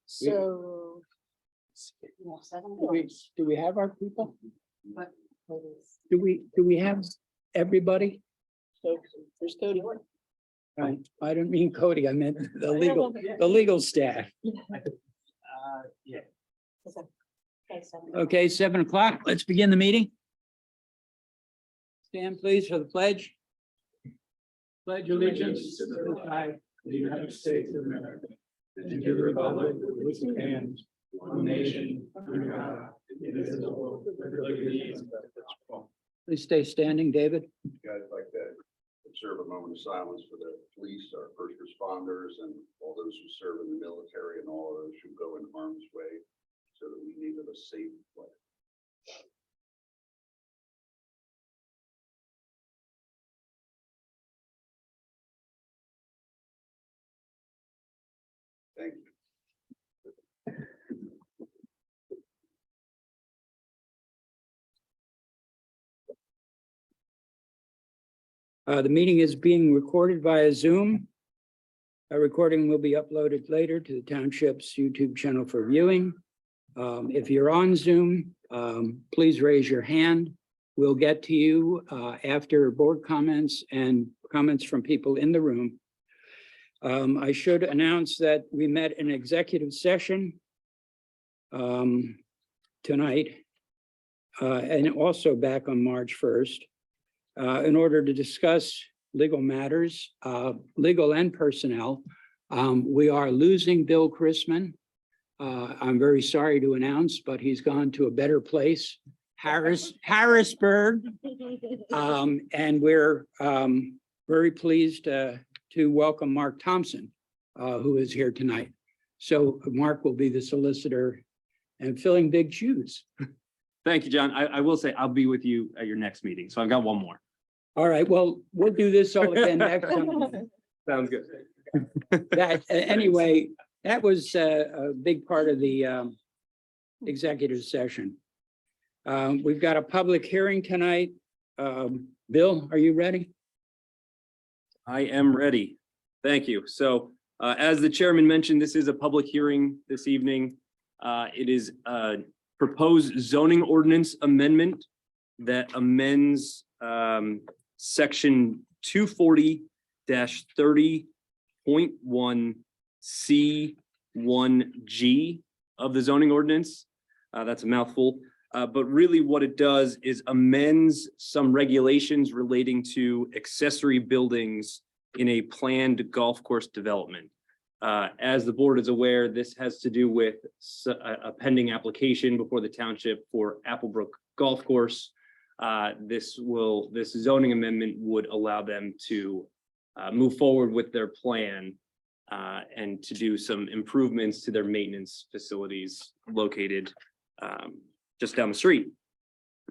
So. Do we have our people? What is? Do we have everybody? So, there's Cody. I don't mean Cody, I meant the legal staff. Yeah. Okay, 7 o'clock. Let's begin the meeting. Stand please for the pledge. Pledge allegiance to the flag of the United States of America and to the republic for which it stands, one nation, under God, indivisible, with liberty and justice. Please stay standing, David. Guys, I'd like to observe a moment of silence for the police, our first responders, and all those who serve in the military and all of those who go in harm's way so that we leave it a safe place. Thank you. The meeting is being recorded via Zoom. A recording will be uploaded later to the township's YouTube channel for viewing. If you're on Zoom, please raise your hand. We'll get to you after board comments and comments from people in the room. I should announce that we met in executive session tonight and also back on March 1st. In order to discuss legal matters, legal and personnel. We are losing Bill Chrisman. I'm very sorry to announce, but he's gone to a better place, Harrisburg. And we're very pleased to welcome Mark Thompson, who is here tonight. So Mark will be the solicitor and filling big shoes. Thank you, John. I will say I'll be with you at your next meeting. So I've got one more. All right, well, we'll do this all again next time. Sounds good. Anyway, that was a big part of the executive session. We've got a public hearing tonight. Bill, are you ready? I am ready. Thank you. So as the chairman mentioned, this is a public hearing this evening. It is a proposed zoning ordinance amendment that amends section 240-30.1 C1G of the zoning ordinance. That's a mouthful. But really what it does is amends some regulations relating to accessory buildings in a planned golf course development. As the board is aware, this has to do with a pending application before the township for Applebrook Golf Course. This zoning amendment would allow them to move forward with their plan and to do some improvements to their maintenance facilities located just down the street.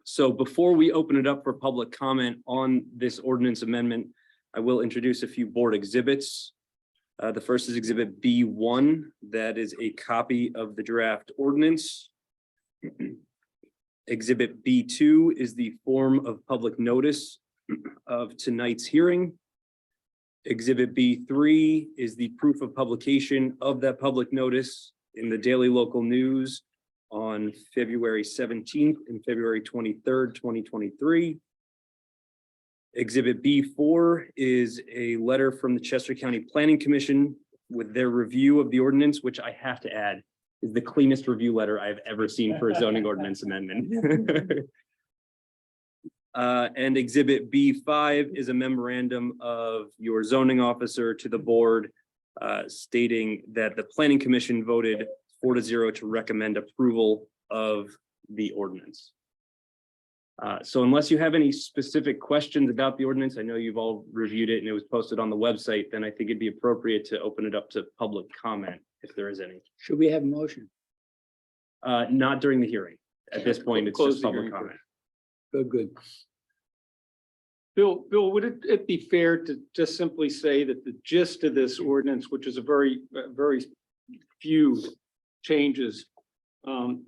So before we open it up for public comment on this ordinance amendment, I will introduce a few board exhibits. The first is exhibit B1. That is a copy of the draft ordinance. Exhibit B2 is the form of public notice of tonight's hearing. Exhibit B3 is the proof of publication of that public notice in the Daily Local News on February 17th and February 23rd, 2023. Exhibit B4 is a letter from the Chester County Planning Commission with their review of the ordinance, which I have to add is the cleanest review letter I've ever seen for a zoning ordinance amendment. And exhibit B5 is a memorandum of your zoning officer to the board stating that the Planning Commission voted 4-0 to recommend approval of the ordinance. So unless you have any specific questions about the ordinance, I know you've all reviewed it and it was posted on the website, then I think it'd be appropriate to open it up to public comment if there is any. Should we have a motion? Not during the hearing. At this point, it's Close just the public hearing comment. Good. Bill, would it be fair to just simply say that the gist of this ordinance, which is a very few changes,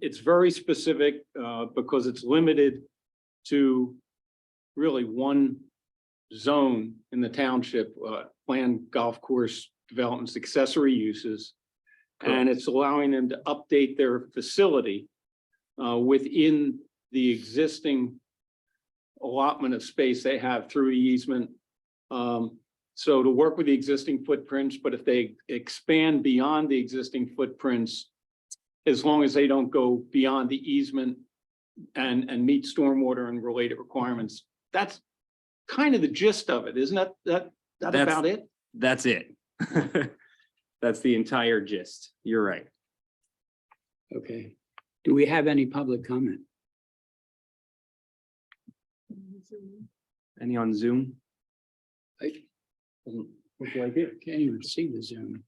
it's very specific because it's limited to really one zone in the township planned golf course developments, accessory uses. And it's allowing them to update their facility within the existing allotment of space they have through the easement. So to work with the existing footprints, but if they expand beyond the existing footprints, as long as they don't go beyond the easement and meet stormwater and related requirements, that's kind of the gist of it, isn't that That's- about it? That's it. That's the entire gist. You're right. Okay. Do we have any public comment? Any on Zoom? Doesn't look like it. Can't even see the Zoom.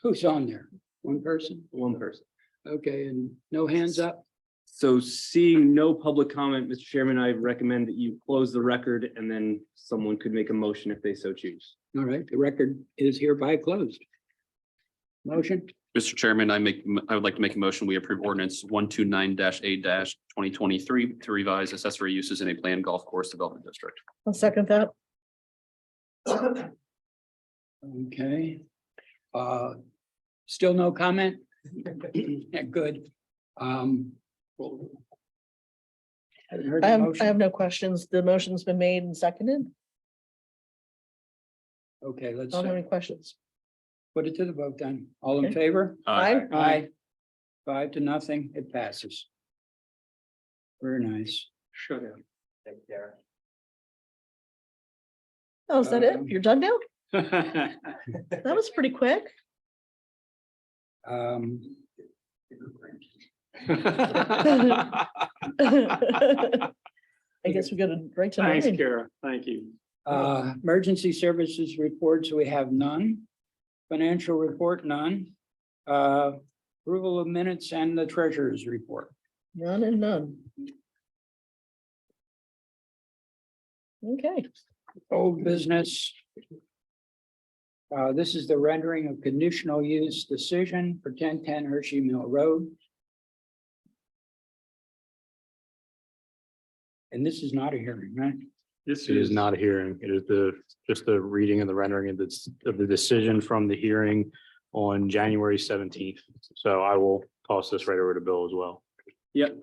Who's on there? One person? One person. Okay, and no hands up? So seeing no public comment, Mr. Chairman, I recommend that you close the record and then someone could make a motion if they so choose. All right, the record is hereby closed. Motion? Mr. Chairman, I would like to make a motion. We approve ordinance 129-8-2023 to revise accessory uses in a planned golf course development district. I'll second that. Okay. Still no comment? Yeah, good. Haven't heard the I motion. have no questions. The motion's been made and seconded. Okay, I let's don't have any questions. put it to the vote then. All in Okay. favor? Aye. Aye. 5-0, it passes. Very nice. Shut up. Oh, is that it? You're done now? Aye. That was pretty quick. Um, I guess we got to right to Thanks, nine. Kara. Thank you. emergency services reports, we have none. Financial report, none. Approval of minutes and the treasurer's report. None and none. Okay, Old business. This is the rendering of conditional use decision for 1010 Hershey Mill Road. And this is not a hearing, right? This It is not a hearing. It is just the reading and the rendering of the decision from the hearing on January 17th. So I will toss this right over to Bill as well. Yep.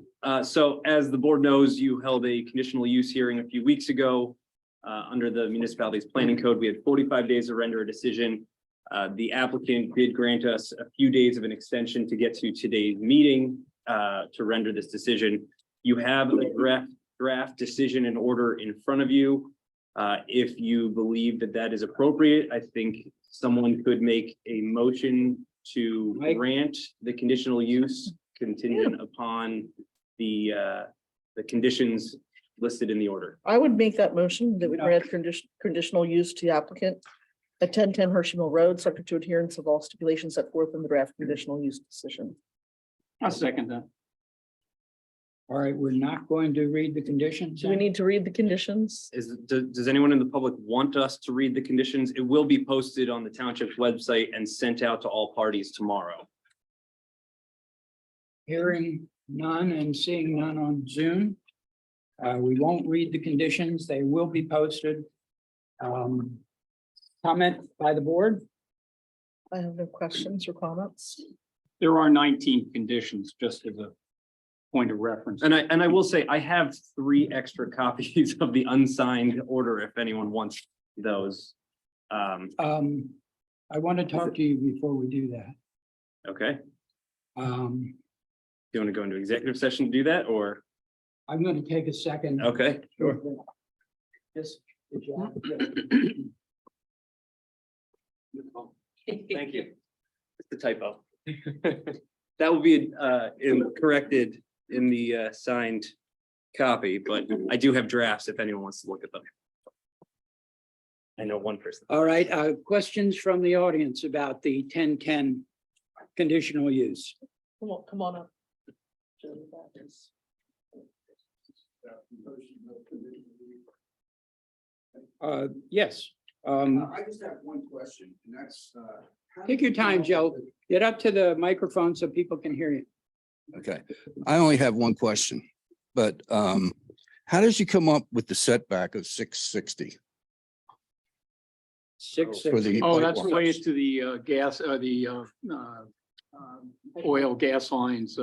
So as the board knows, you held a conditional use hearing a few weeks ago. Under the municipality's planning code, we had 45 days to render a decision. The applicant did grant us a few days of an extension to get to today's meeting to render this decision. You have a draft decision in order in front of you. If you believe that that is appropriate, I think someone could make a motion to Mike? grant the conditional use contingent upon the conditions listed in the order. I would make that motion that we Yeah. grant conditional use to the applicant at 1010 Hershey Mill Road, subject to adherence of all stipulations set forth in the draft conditional use decision. I'll second that. All right, we're not going to read the conditions. Do we then? need to read the conditions? Does anyone in the public want us to read the conditions? It will be posted on the township's website and sent out to all parties tomorrow. Hearing none and seeing none on Zoom. We won't read the conditions. They will be posted. Comment by the board? I have no questions or comments. There are 19 conditions, just as a point of reference. And I will say, I have 3 extra copies of the unsigned order if anyone wants those. I want to talk to you before we do that. Okay, Um, you want to go into executive session to do that, or? I'm going to take a second. Okay, sure. Just. good job. Thank you. It's the typo. That will be corrected in the signed copy, but I do have drafts if anyone wants to look at them. I know one person. All right, questions from the audience about the 1010 conditional use? Come on up. Yes. I just have one question, and that's. Take your time, Joe. Get up to the microphone so people can hear you. Okay, I only have one question, but how did you come up with the setback of 660? 6. For the Oh, that's pipeline. related to the oil, gas lines,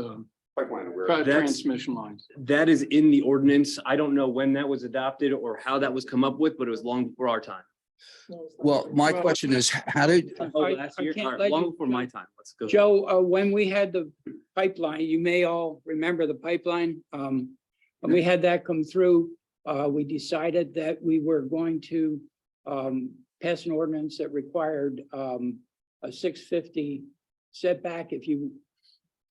Pipeline awareness. transmission lines. That is in the ordinance. I don't know when that was adopted or how that was come up with, but it was long before our time. Well, my question is, how did, Oh, I- last I year? can't All right, let long you- before my time. Let's go. Joe, when we had the pipeline, you may all remember the pipeline. When we had that come through, we decided that we were going to pass an ordinance that required a 650 setback. If you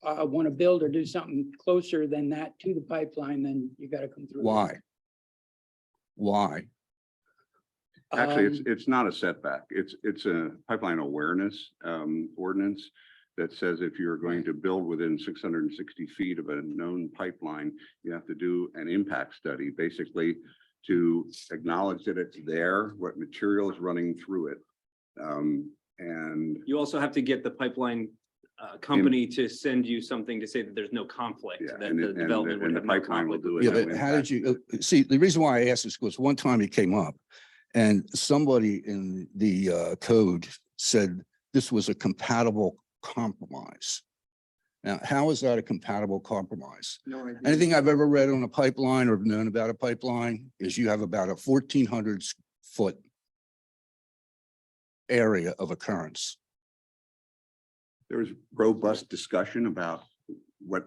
want to build or do something closer than that to the pipeline, then you got to come through. why? Why? Actually, Um, it's not a setback. It's a pipeline awareness ordinance that says if you're going to build within 660 feet of a known pipeline, you have to do an impact study, basically to acknowledge that it's there, what material is running through it. And You also have to get the pipeline company to send you something to say that there's no conflict, yeah, that and the development would the have no pipeline will conflict. do it. Yeah, no but how did impact. you, see, the reason why I asked this was one time it came up and somebody in the code said this was a compatible compromise. Now, how is that a compatible compromise? No idea. Anything I've ever read on a pipeline or known about a pipeline is you have about a 1,400-foot area of occurrence. There was robust discussion about what,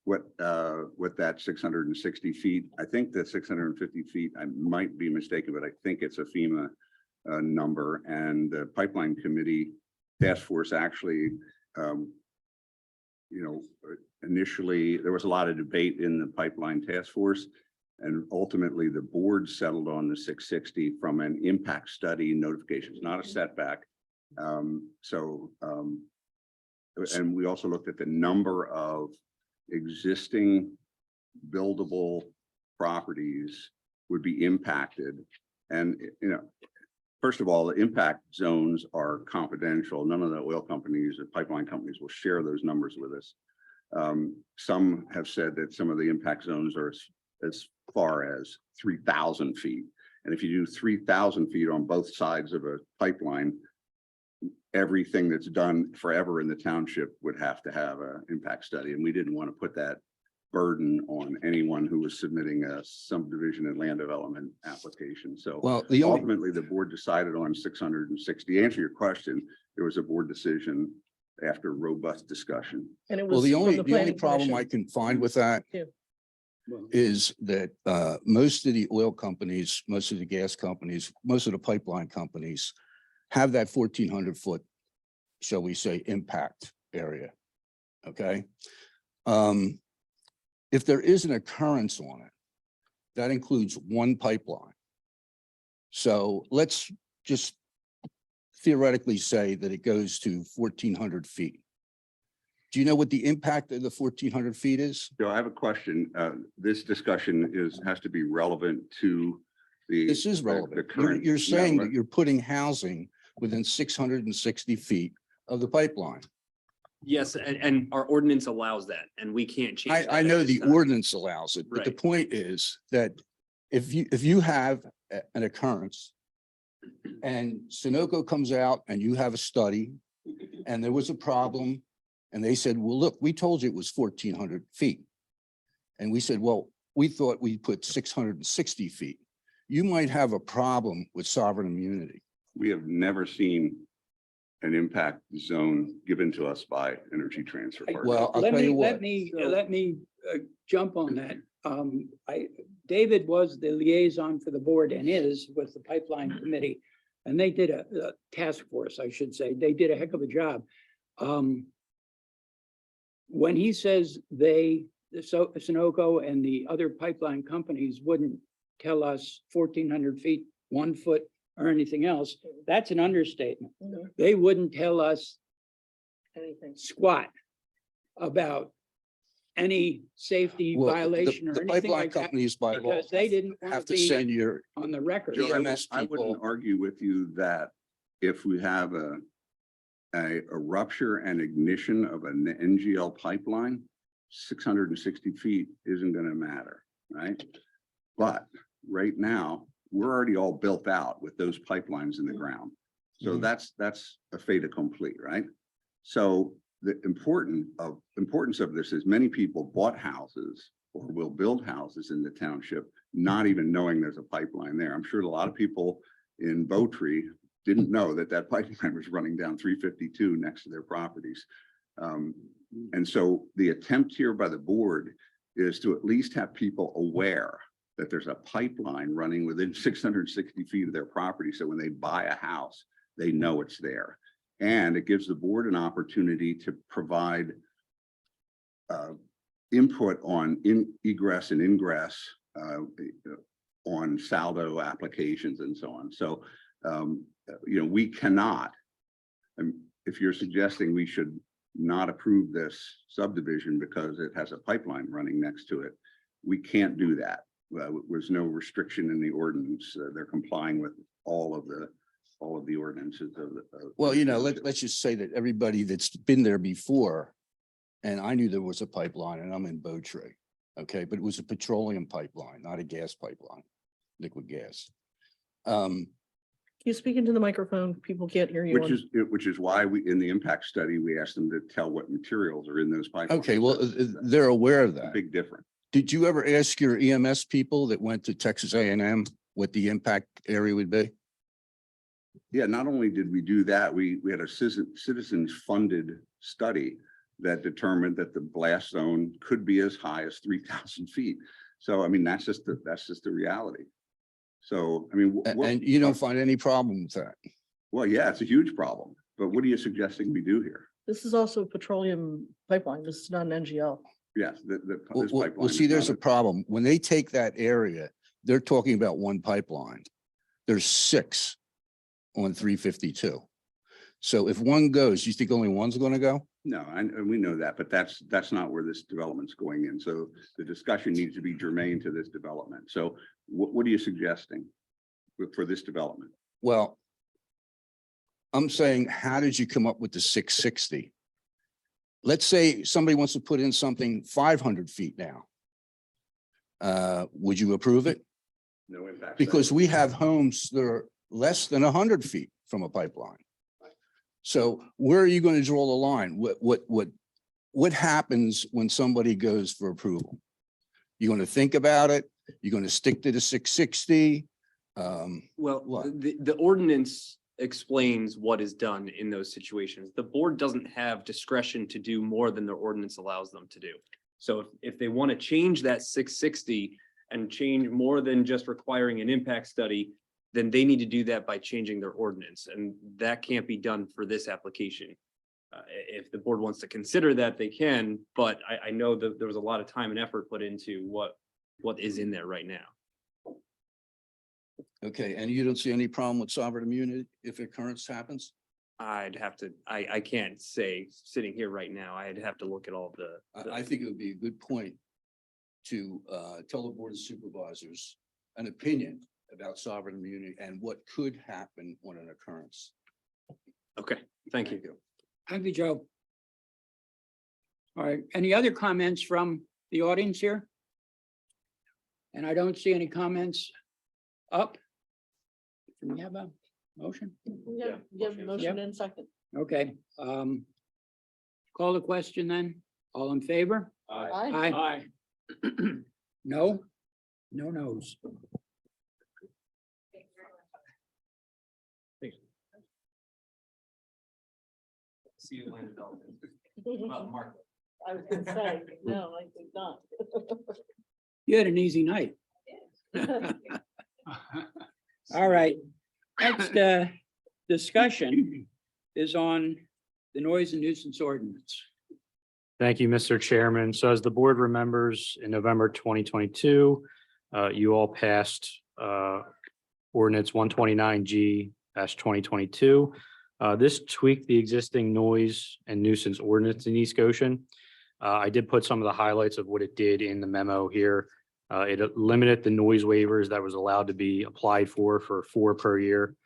what that 660 feet, I think that 650 feet, I might be mistaken, but I think it's a FEMA number, and the pipeline committee task force actually, initially, there was a lot of debate in the pipeline task force, and ultimately the board settled on the 660 from an impact study notification. It's not a setback. And we also looked at the number of existing buildable properties would be impacted. And, first of all, the impact zones are confidential. None of the oil companies or pipeline companies will share those numbers with us. Some have said that some of the impact zones are as far as 3,000 feet. And if you do 3,000 feet on both sides of a pipeline, everything that's done forever in the township would have to have an impact study. And we didn't want to put that burden on anyone who was submitting a subdivision and land development application. So Well, the only, ultimately, the board decided on 660. To answer your question, there was a board decision after robust discussion. And it well, was the from only planning problem I commission. can find with that Yeah. is that most of the oil companies, most of the gas companies, most of the pipeline companies have that 1,400-foot, shall we say, impact area. Okay. If there is an occurrence on it, that includes one pipeline. So let's just theoretically say that it goes to 1,400 feet. Do you know what the impact of the 1,400 feet is? So I have a question. This discussion has to be relevant to the. This is the relevant. current. You're saying no, that you're putting housing within 660 feet of the pipeline. Yes, and our ordinance allows that, and we can't change that. I at know this the time. ordinance allows it, but the Right. point is that if you have an occurrence and Sunoco comes out and you have a study and there was a problem and they said, well, look, we told you it was 1,400 feet. And we said, well, we thought we put 660 feet. You might have a problem with sovereign immunity. We have never seen an impact zone given to us by Energy Transfer Partners. Well, I'll tell you what. Let me jump on that. David was the liaison for the board and is with the pipeline committee. And they did a task force, I should say. They did a heck of a job. When he says Sunoco and the other pipeline companies wouldn't tell us 1,400 feet, 1 foot or anything else, that's an understatement. Mhm. They wouldn't tell us Anything. squat about any safety Well, violation or the anything pipeline like that, companies by law because they didn't want have to to be send your on the record. Joe, EMS I wouldn't people. argue with you that if we have a rupture and ignition of an NGL pipeline, 660 feet isn't going to matter, right? But right now, we're already all built out with those pipelines in the ground. So Mhm. that's a fait accompli, right? So the importance of this is many people bought houses or will build houses in the township, not even knowing there's a pipeline there. I'm sure a lot of people in Bowtree didn't know that that pipeline was running down 352 next to their properties. And so the attempt here by the board is to at least have people aware that there's a pipeline running within 660 feet of their property. So when they buy a house, they know it's there. And it gives the board an opportunity to provide input on egress and ingress on saldo applications and so on. So, we cannot, if you're suggesting we should not approve this subdivision because it has a pipeline running next to it, we can't do that. There's no restriction in the ordinance. They're complying with all of the ordinances of the. Well, let's just say that everybody that's been there before, and I knew there was a pipeline, and I'm in Bowtree, okay, but it was a petroleum pipeline, not a gas pipeline, liquid gas. You speak into the microphone, people can't hear you. Which is why in the impact study, we asked them to tell what materials are in those pipelines. Okay, well, That's they're aware of a that. big difference. Did you ever ask your EMS people that went to Texas A&M what the impact area would be? Yeah, not only did we do that, we had a citizens funded study that determined that the blast zone could be as high as 3,000 feet. So, I mean, that's just the reality. So, I mean, And you don't find any problem with that? well, yeah, it's a huge problem, but what are you suggesting we do here? This is also a petroleum pipeline. This is not an NGL. Yes, this Well, pipeline see, is there's a not problem. When they take that area, they're talking about one pipeline. There's 6 on 352. So if one goes, you think only one's going to go? No, and we know that, but that's not where this development's going in. So the discussion needs to be germane to this development. So what are you suggesting for this development? Well, I'm saying, how did you come up with the 660? Let's say somebody wants to put in something 500 feet now. Would you approve it? No impact. Because we have homes that are less than 100 feet from a pipeline. So where are you going to draw the line? What happens when somebody goes for approval? You're going to think about it? You're going to stick to the 660? Well, What? the ordinance explains what is done in those situations. The board doesn't have discretion to do more than their ordinance allows them to do. So if they want to change that 660 and change more than just requiring an impact study, then they need to do that by changing their ordinance, and that can't be done for this application. If the board wants to consider that, they can, but I know that there was a lot of time and effort put into what is in there right now. Okay, and you don't see any problem with sovereign immunity if occurrence happens? I'd have to, I can't say sitting here right now. I'd have to look at all the. I think it would be a good point to tell the Board of Supervisors an opinion about sovereign immunity and what could happen on an occurrence. Okay, thank you. Thank you, Joe. All right, any other comments from the audience here? And I don't see any comments up. Can we have a motion? Yeah, you have a motion in second. Okay, call the question then. All in favor? Aye. Aye. No? No nos. See you later. I was gonna say, no, I think not. You had an easy night. All right, next discussion is on the noise and nuisance ordinance. Thank you, Mr. Chairman. So as the board remembers, in November 2022, you all passed ordinance 129G-2022. This tweaked the existing noise and nuisance ordinance in East Goshen. I did put some of the highlights of what it did in the memo here. It limited the noise waivers that was allowed to be applied for 4 per year.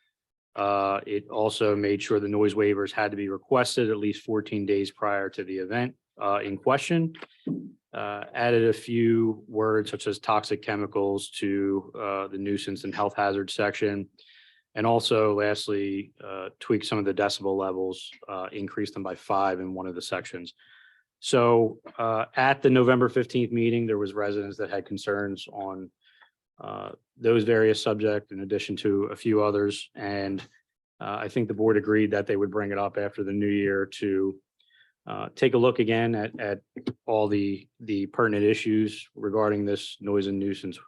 It also made sure the noise waivers had to be requested at least 14 days prior to the event in question. added a few words such as toxic chemicals to the nuisance and health hazard section. And also lastly, tweak some of the decibel levels, increase them by 5 in one of the sections. So at the November 15th meeting, there was residents that had concerns on those various subjects in addition to a few others. And I think the board agreed that they would bring it up after the new year to take a look again at all the pertinent issues regarding this noise and nuisance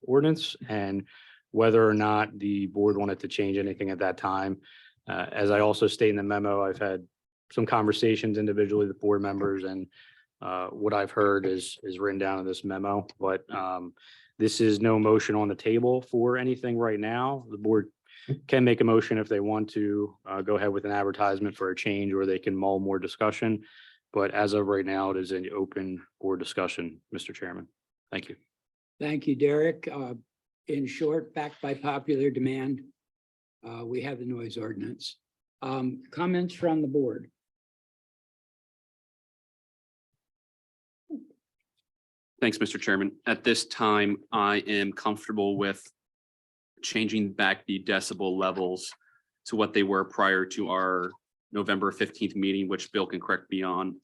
ordinance and whether or not the board wanted to change anything at that time. As I also state in the memo, I've had some conversations individually with board members, and what I've heard is written down in this memo, but this is no motion on the table for anything right now. The board can make a motion if they want to go ahead with an advertisement for a change, or they can mull more discussion. But as of right now, it is an open board discussion, Mr. Chairman. Thank you. Thank you, Derek. In short, backed by popular demand, we have the noise ordinance. Comments from the board? Thanks, Mr. Chairman. At this time, I am comfortable with changing back the decibel levels to what they were prior to our November 15th meeting, which Bill can correct me on,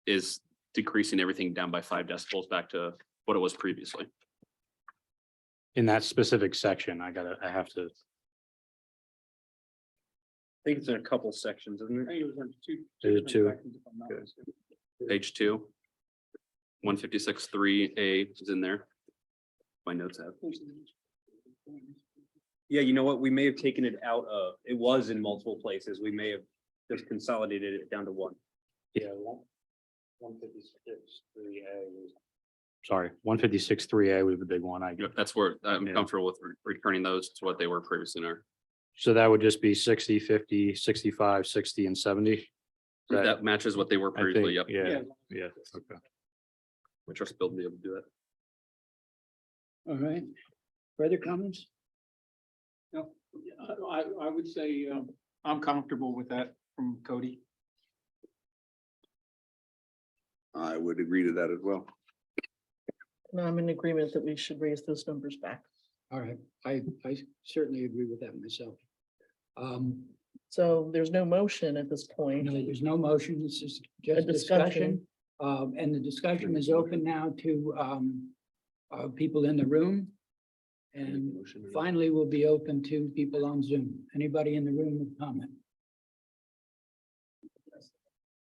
is decreasing everything down by 5 decibels back to what it was previously. In that specific section, I have to, I think it's in a couple sections, isn't it? Is it two? Page 2. 156.3A is in there. My notes have. Yeah, you know what? We may have taken it out of, it was in multiple places. We may have just consolidated it down to one. yeah. 156.3A. Sorry, 156.3A was the big one. Yep, that's where I'm Yeah. comfortable with returning those to what they were previously in our. So that would just be 60, 50, 65, 60, and 70. That matches what they were I think, previously, yep. yeah, okay. We trust Bill to be able to do that. All right. Further comments? No, I would say, I'm comfortable with that from Cody. I would agree to that as well. And I'm in agreement that we should raise those numbers back. All right, I certainly agree with that myself. So there's no motion at this point. No, there's no motion, this is A just discussion. discussion. And the discussion is open now to people in the room. And finally, we'll be open to people on Zoom. Anybody in the room with comment?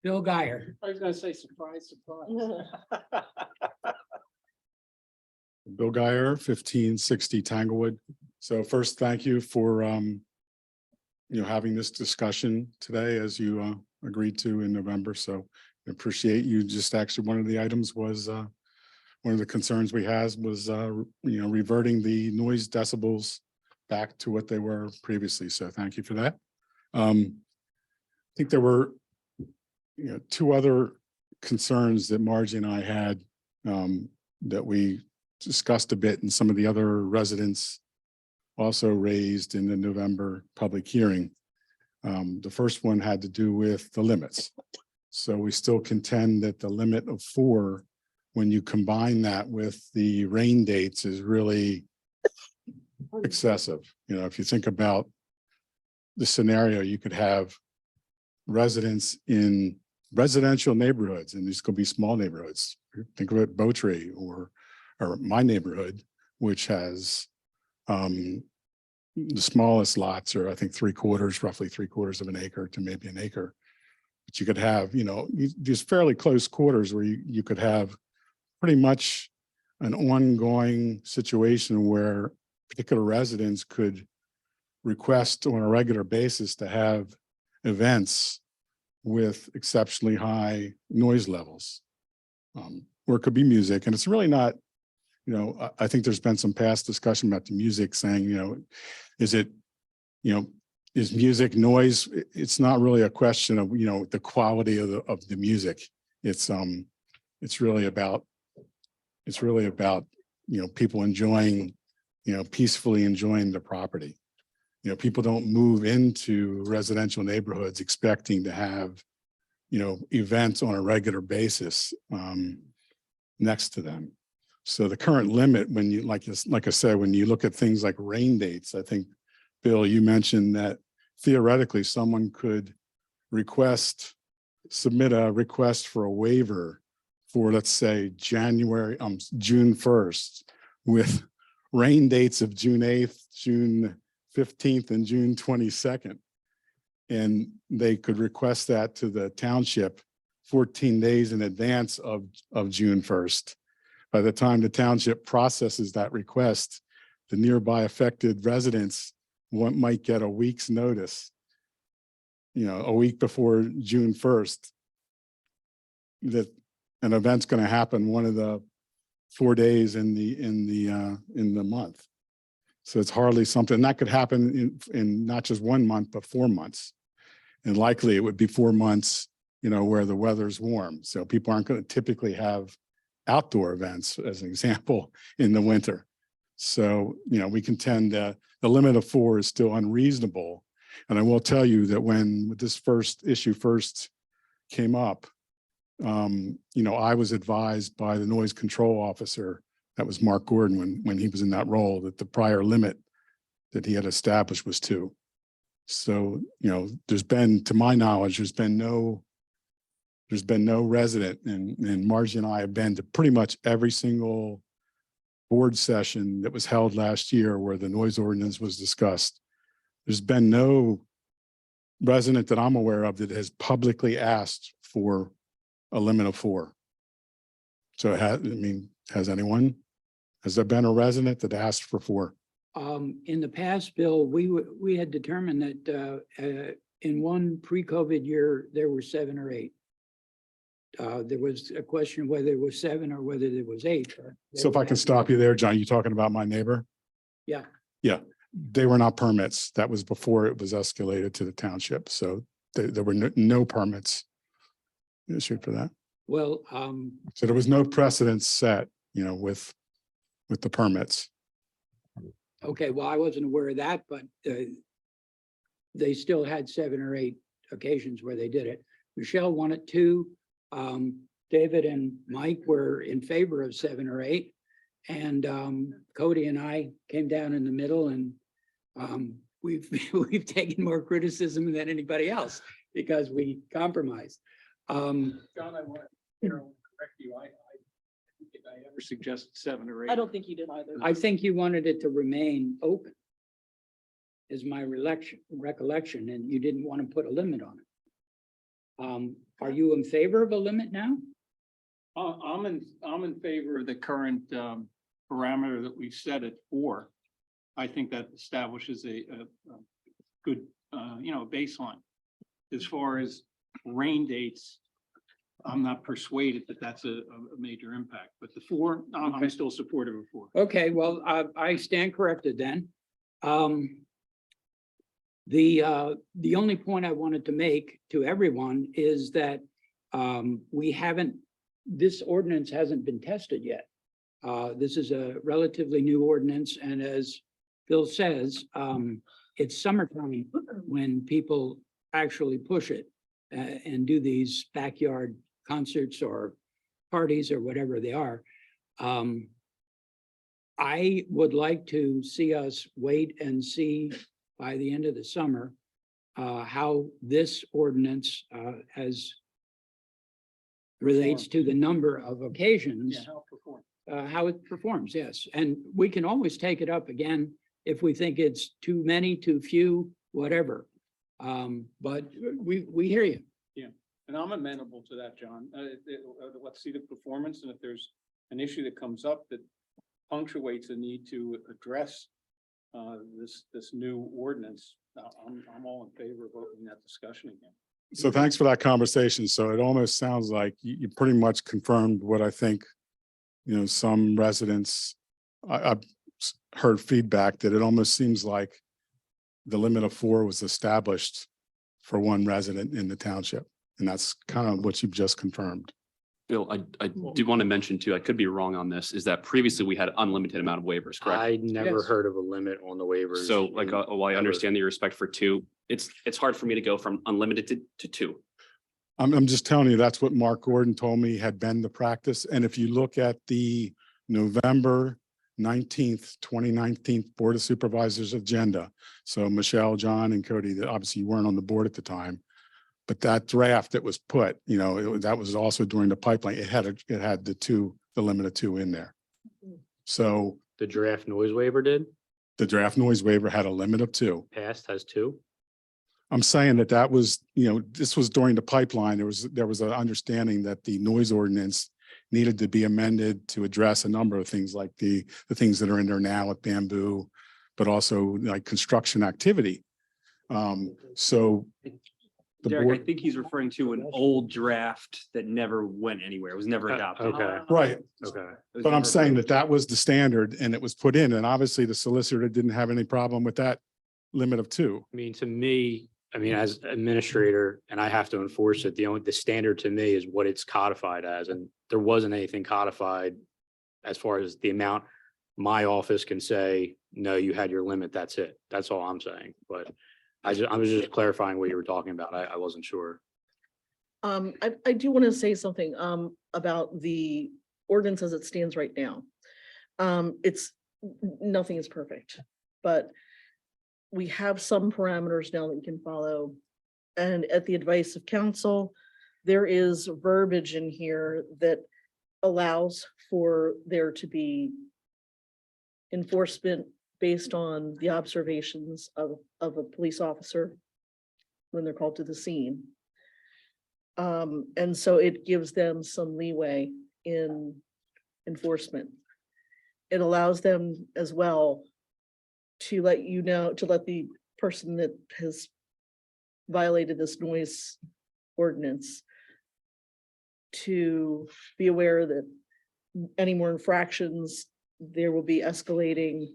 Bill Guyer. I was gonna say surprise, surprise. Bill Guyer, 1560 Tanglewood. So first, thank you for having this discussion today as you agreed to in November. So I appreciate you. Just actually, one of the items was one of the concerns we had was reverting the noise decibels back to what they were previously. So thank you for that. I think there were two other concerns that Margie and I had that we discussed a bit, and some of the other residents also raised in the November public hearing. The first one had to do with the limits. So we still contend that the limit of 4, when you combine that with the rain dates, is really excessive. If you think about the scenario, you could have residents in residential neighborhoods, and these could be small neighborhoods. Think of it, Bowtree or my neighborhood, which has the smallest lots are, I think, roughly three quarters of an acre to maybe an acre. But you could have, these fairly close quarters where you could have pretty much an ongoing situation where particular residents could request on a regular basis to have events with exceptionally high noise levels. Or it could be music, and it's really not, I think there's been some past discussion about the music saying, is music noise? It's not really a question of, the quality of the music. It's really about, people enjoying, peacefully enjoying the property. People don't move into residential neighborhoods expecting to have, events on a regular basis. next to them. So the current limit, when you, like I said, when you look at things like rain dates, I think, Bill, you mentioned that theoretically someone could submit a request for a waiver for, let's say, June 1st with rain dates of June 8th, June 15th, and June 22nd. And they could request that to the township 14 days in advance of June 1st. By the time the township processes that request, the nearby affected residents might get a week's notice, a week before June 1st, that an event's going to happen one of the 4 days in the month. So it's hardly something that could happen in not just 1 month, but 4 months. And likely it would be 4 months, where the weather's warm. So people aren't going to typically have outdoor events, as an example, in the winter. So, we contend that the limit of 4 is still unreasonable. And I will tell you that when this issue first came up, I was advised by the noise control officer, that was Mark Gordon, when he was in that role, that the prior limit that he had established was 2. So, there's been, to my knowledge, there's been no resident, and Margie and I have been to pretty much every single board session that was held last year where the noise ordinance was discussed. There's been no resident that I'm aware of that has publicly asked for a limit of 4. So has anyone? Has there been a resident that asked for 4? In the past, Bill, we had determined that in one pre-COVID year, there were 7 or 8. There was a question whether it was 7 or whether there was 8. So if I can stop you there, John, you talking about my neighbor? Yeah. Yeah, they were not permits. That was before it was escalated to the township. So there were no permits issued for that. Well, So there was no precedent set, with the permits. okay, well, I wasn't aware of that, but they still had 7 or 8 occasions where they did it. Michelle wanted 2. David and Mike were in favor of 7 or 8. And Cody and I came down in the middle, and we've taken more criticism than anybody else because we compromised. John, I want to correct you. I ever suggested 7 or 8. I don't think you did either. I think you wanted it to remain open, is my recollection, and you didn't want to put a limit on it. Are you in favor of a limit now? I'm in favor of the current parameter that we set at 4. I think that establishes a good, baseline. As far as rain dates, I'm not persuaded that that's a major impact, but the 4, I'm still supportive of 4. Okay, well, I stand corrected then. The only point I wanted to make to everyone is that this ordinance hasn't been tested yet. This is a relatively new ordinance, and as Bill says, it's summertime when people actually push it and do these backyard concerts or parties or whatever they are. I would like to see us wait and see by the end of the summer how this ordinance relates to the number of occasions, how it performs, yes. And we can always take it up again if we think it's too many, too few, whatever. But we hear you. And I'm amenable to that, John. Let's see the performance, and if there's an issue that comes up that punctuates the need to address this new ordinance, I'm all in favor of opening that discussion again. So thanks for that conversation. So it almost sounds like you pretty much confirmed what I think, some residents, I've heard feedback that it almost seems like the limit of 4 was established for one resident in the township. And that's kind of what you've just confirmed. Bill, I do want to mention too, I could be wrong on this, is that previously we had unlimited amount of waivers, correct? I never Yes. heard of a limit on the waivers. So like, in- while I understand the respect for 2, it's hard for me to go from unlimited to 2. I'm just telling you, that's what Mark Gordon told me had been the practice. And if you look at the November 19th, 2019 Board of Supervisors agenda, so Michelle, John, and Cody, that obviously you weren't on the board at the time, but that draft that was put, that was also during the pipeline. It had the limit of 2 in there. So The draft noise waiver did, the draft noise waiver had a limit of 2. passed has 2. I'm saying that was, this was during the pipeline. There was an understanding that the noise ordinance needed to be amended to address a number of things like the things that are in there now with bamboo, but also like construction activity. So the Derek, I board, think he's referring to an old draft that never went anywhere. It was never adopted. Okay, right. okay. It was But I'm never saying approved. that was the standard and it was put in, and obviously the solicitor didn't have any problem with that limit of 2. I mean, to me, as administrator, and I have to enforce it, the standard to me is what it's codified as, and there wasn't anything codified as far as the amount my office can say, no, you had your limit, that's it. That's all I'm saying, but I was just clarifying what you were talking about. I wasn't sure. I do want to say something about the ordinance as it stands right now. Nothing is perfect, but we have some parameters now that we can follow. And at the advice of counsel, there is verbiage in here that allows for there to be enforcement based on the observations of a police officer when they're called to the scene. And so it gives them some leeway in enforcement. It allows them as well to let the person that has violated this noise ordinance to be aware that any more infractions, there will be escalating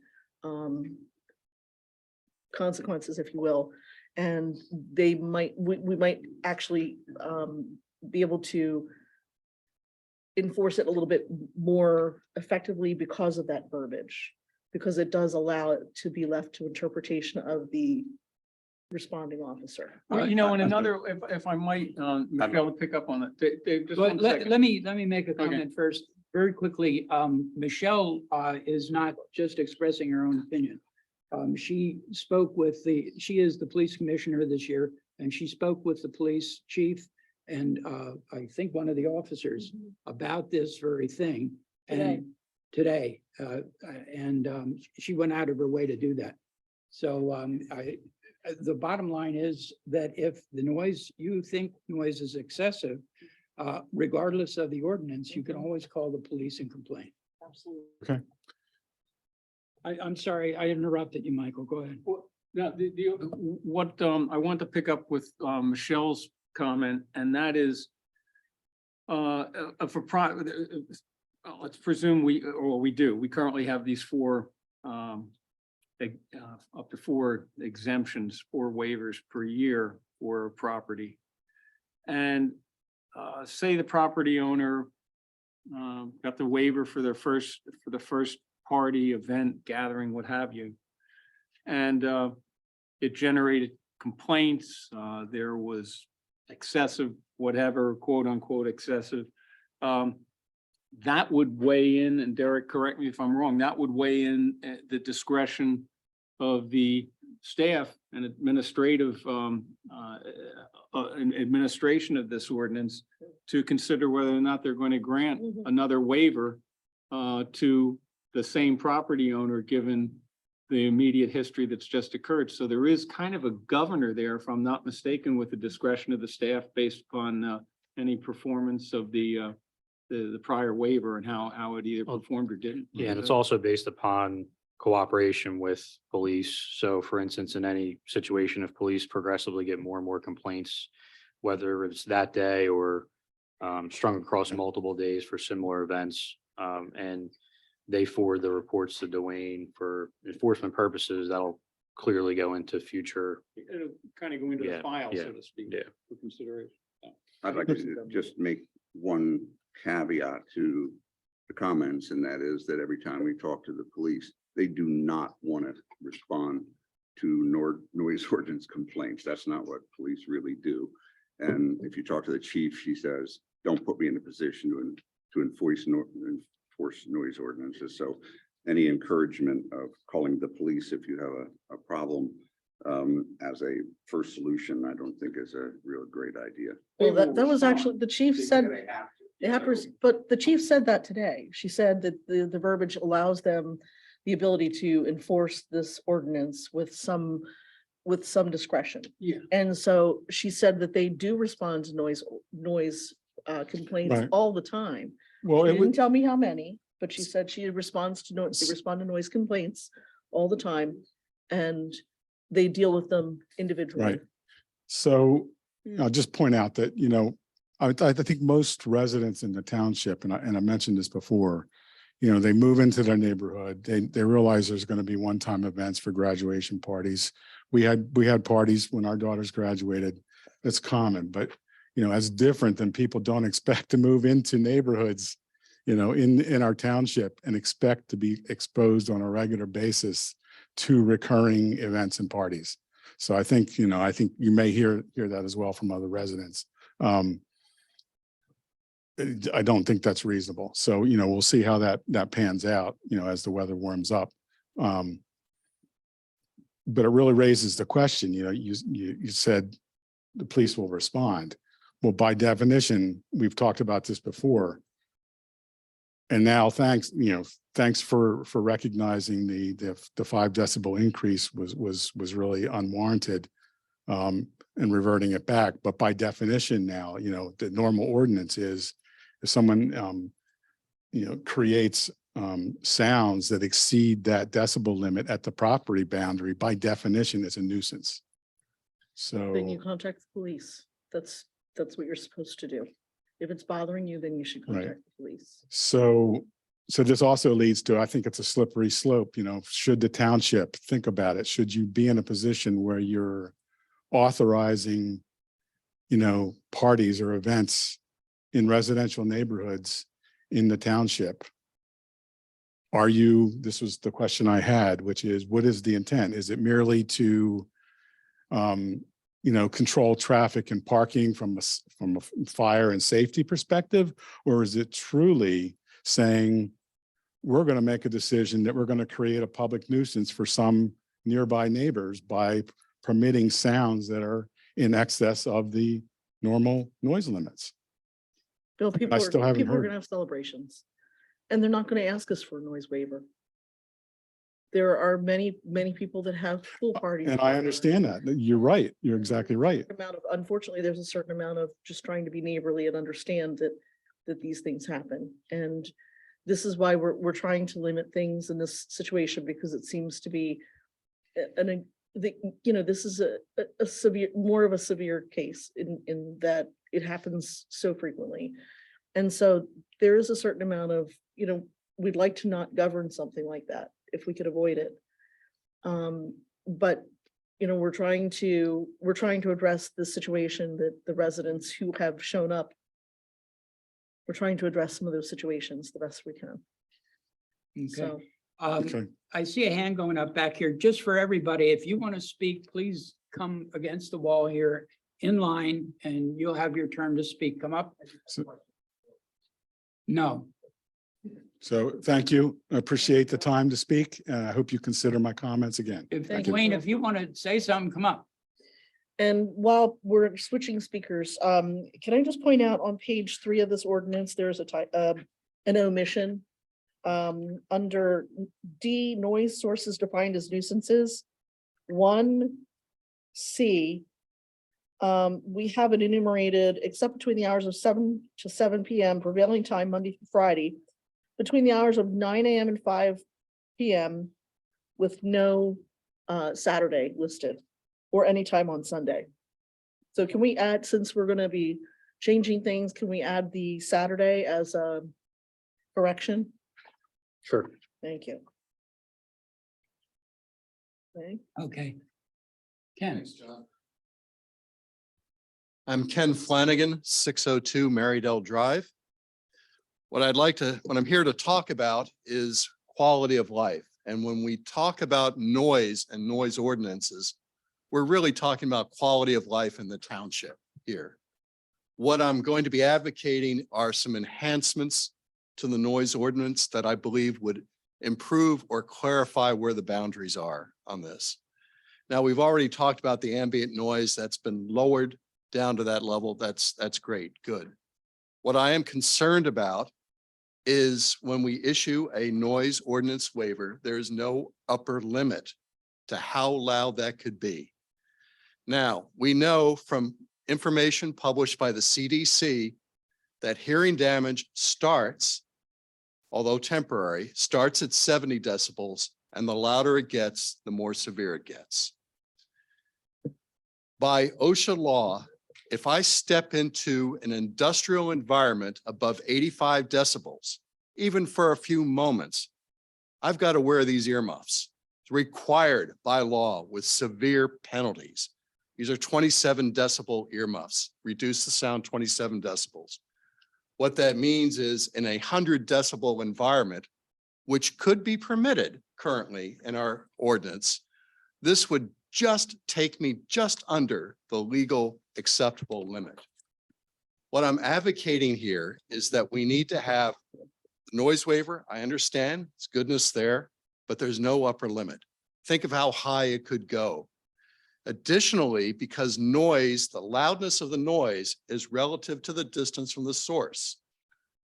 consequences, if you will. And we might actually be able to enforce it a little bit more effectively because of that verbiage, because it does allow it to be left to interpretation of the responding officer. Well, and another, if I might, Michelle, to pick up on it. Dave, just one second. Let me make a Okay. comment first, very quickly. Michelle is not just expressing her own opinion. She is the police commissioner this year, and she spoke with the police chief and I think one of the officers about this very thing. And today, she went out of her way to do that. So the bottom line is that if you think noise is excessive, regardless of the ordinance, you can always call the police and complain. Absolutely. Okay. I'm sorry, I interrupted you, Michael. Go ahead. Now, what I want to pick up with Michelle's comment, and that is let's presume we currently have these 4 up to 4 exemptions, 4 waivers per year for property. And say the property owner got the waiver for the first party, event, gathering, what have you. And it generated complaints. There was excessive, whatever, quote unquote, excessive. That would weigh in, and Derek, correct me if I'm wrong, that would weigh in the discretion of the staff and administration of this ordinance to consider whether or not they're going to grant another waiver to the same property owner, given the immediate history that's just occurred. So there is kind of a governor there, if I'm not mistaken, with the discretion of the staff based upon any performance of the prior waiver and how it either performed or didn't. Yeah, and it's also based upon cooperation with police. So for instance, in any situation, if police progressively get more and more complaints, whether it's that day or strung across multiple days for similar events, and they forward the reports to Dwayne for enforcement purposes, that'll clearly go into future. It'll kind of go into the Yeah, file, yeah, so to speak, yeah. for consideration. I'd like to just make one caveat to the comments, and that is that every time we talk to the police, they do not want to respond to noise ordinance complaints. That's not what police really do. And if you talk to the chief, she says, don't put me in a position to enforce noise ordinances. So any encouragement of calling the police if you have a problem as a first solution, I don't think is a real great idea. Well, that was actually, the chief said, they have to, but the chief said that today. She said that the verbiage allows them the ability to enforce this ordinance with some discretion. Yeah. And so she said that they do respond to noise complaints Right. all the time. Well, She it didn't would, tell me how many, but she said she responds to they respond to noise complaints all the time. And they deal with them individually. right. So I'll just point out that, I think most residents in the township, and I mentioned this before, they move into their neighborhood, they realize there's going to be one-time events for graduation parties. We had parties when our daughters graduated. That's common, but that's different than people don't expect to move into neighborhoods, in our township and expect to be exposed on a regular basis to recurring events and parties. So I think you may hear that as well from other residents. I don't think that's reasonable. So, we'll see how that pans out, as the weather warms up. But it really raises the question, you said the police will respond. Well, by definition, we've talked about this before. And now thanks for recognizing the 5 decibel increase was really unwarranted, and reverting it back. But by definition now, the normal ordinance is if someone, creates sounds that exceed that decibel limit at the property boundary, by definition, it's a nuisance. So. Then you contact the police. That's what you're supposed to do. If it's bothering you, then you should contact the police. So this also leads to, I think it's a slippery slope, should the township think about it? Should you be in a position where you're authorizing, parties or events in residential neighborhoods in the township? This was the question I had, which is, what is the intent? Is it merely to, control traffic and parking from a fire and safety perspective? Or is it truly saying, we're going to make a decision that we're going to create a public nuisance for some nearby neighbors by permitting sounds that are in excess of the normal noise limits? Bill, people are still haven't heard. gonna have celebrations. And they're not gonna ask us for a noise waiver. There are many people that have pool parties. And I understand that. You're right. You're exactly right. Unfortunately, there's a certain amount of just trying to be neighborly and understand that these things happen. And this is why we're trying to limit things in this situation, because it seems to be this is a severe, more of a severe case in that it happens so frequently. And so there is a certain amount of, we'd like to not govern something like that if we could avoid it. But, we're trying to address the situation that the residents who have shown up. We're trying to address some of those situations the best we can. Okay. So, Okay. I see a hand going up back here. Just for everybody, if you want to speak, please come against the wall here in line and you'll have your turn to speak. Come up. No. So thank you. I appreciate the time to speak. And I hope you consider my comments again. Thank you. Wayne, if you want to say something, come up. and while we're switching speakers, can I just point out on page 3 of this ordinance, there's an omission. Under D, noise sources defined as nuisances, 1C, we have it enumerated, except between the hours of 7 to 7 PM prevailing time, Monday through Friday, between the hours of 9 AM and 5 PM with no Saturday listed or any time on Sunday. So can we add, since we're gonna be changing things, can we add the Saturday as a correction? Sure. Thank you. Okay. Okay. Ken. I'm Ken Flanagan, 602 Marydale Drive. What I'm here to talk about is quality of life. And when we talk about noise and noise ordinances, we're really talking about quality of life in the township here. What I'm going to be advocating are some enhancements to the noise ordinance that I believe would improve or clarify where the boundaries are on this. Now, we've already talked about the ambient noise that's been lowered down to that level. That's great, good. What I am concerned about is when we issue a noise ordinance waiver, there is no upper limit to how loud that could be. Now, we know from information published by the CDC that hearing damage starts, although temporary, starts at 70 decibels, and the louder it gets, the more severe it gets. By OSHA law, if I step into an industrial environment above 85 decibels, even for a few moments, I've got to wear these earmuffs. It's required by law with severe penalties. These are 27 decibel earmuffs, reduce the sound 27 decibels. What that means is in 100 decibel environment, which could be permitted currently in our ordinance, this would just take me just under the legal acceptable limit. What I'm advocating here is that we need to have the noise waiver. I understand it's goodness there, but there's no upper limit. Think of how high it could go. Additionally, because noise, the loudness of the noise is relative to the distance from the source.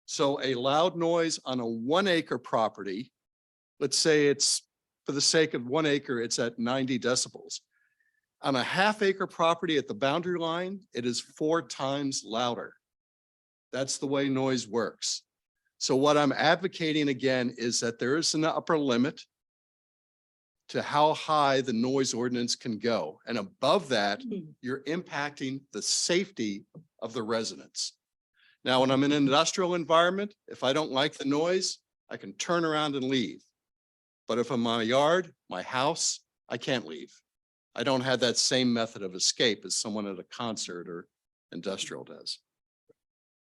So a loud noise on a 1 acre property, let's say it's for the sake of 1 acre, it's at 90 decibels. On a ½ acre property at the boundary line, it is 4 times louder. That's the way noise works. So what I'm advocating again is that there is an upper limit to how high the noise ordinance can go. And above that, you're impacting the safety of the residents. Now, when I'm in an industrial environment, if I don't like the noise, I can turn around and leave. But if I'm on a yard, my house, I can't leave. I don't have that same method of escape as someone at a concert or industrial does.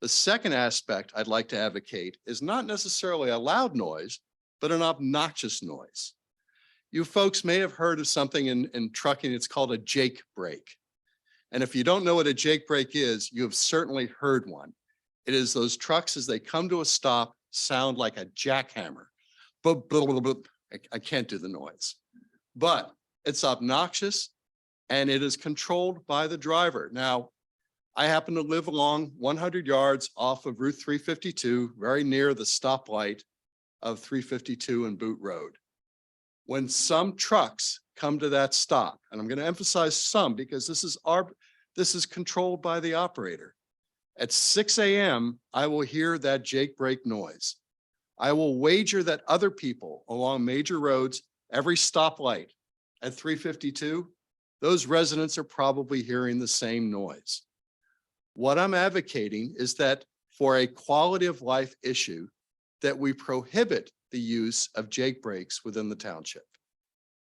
The second aspect I'd like to advocate is not necessarily a loud noise, but an obnoxious noise. You folks may have heard of something in trucking, it's called a Jake brake. And if you don't know what a Jake brake is, you have certainly heard one. It is those trucks as they come to a stop sound like a jackhammer. Boop, boop, boop, boop. I can't do the noise, but it's obnoxious and it is controlled by the driver. Now, I happen to live along 100 yards off of Route 352, very near the stoplight of 352 and Boot Road. When some trucks come to that stop, and I'm going to emphasize some because this is controlled by the operator. At 6 a.m., I will hear that Jake brake noise. I will wager that other people along major roads, every stoplight at 352, those residents are probably hearing the same noise. What I'm advocating is that for a quality of life issue, that we prohibit the use of Jake brakes within the township.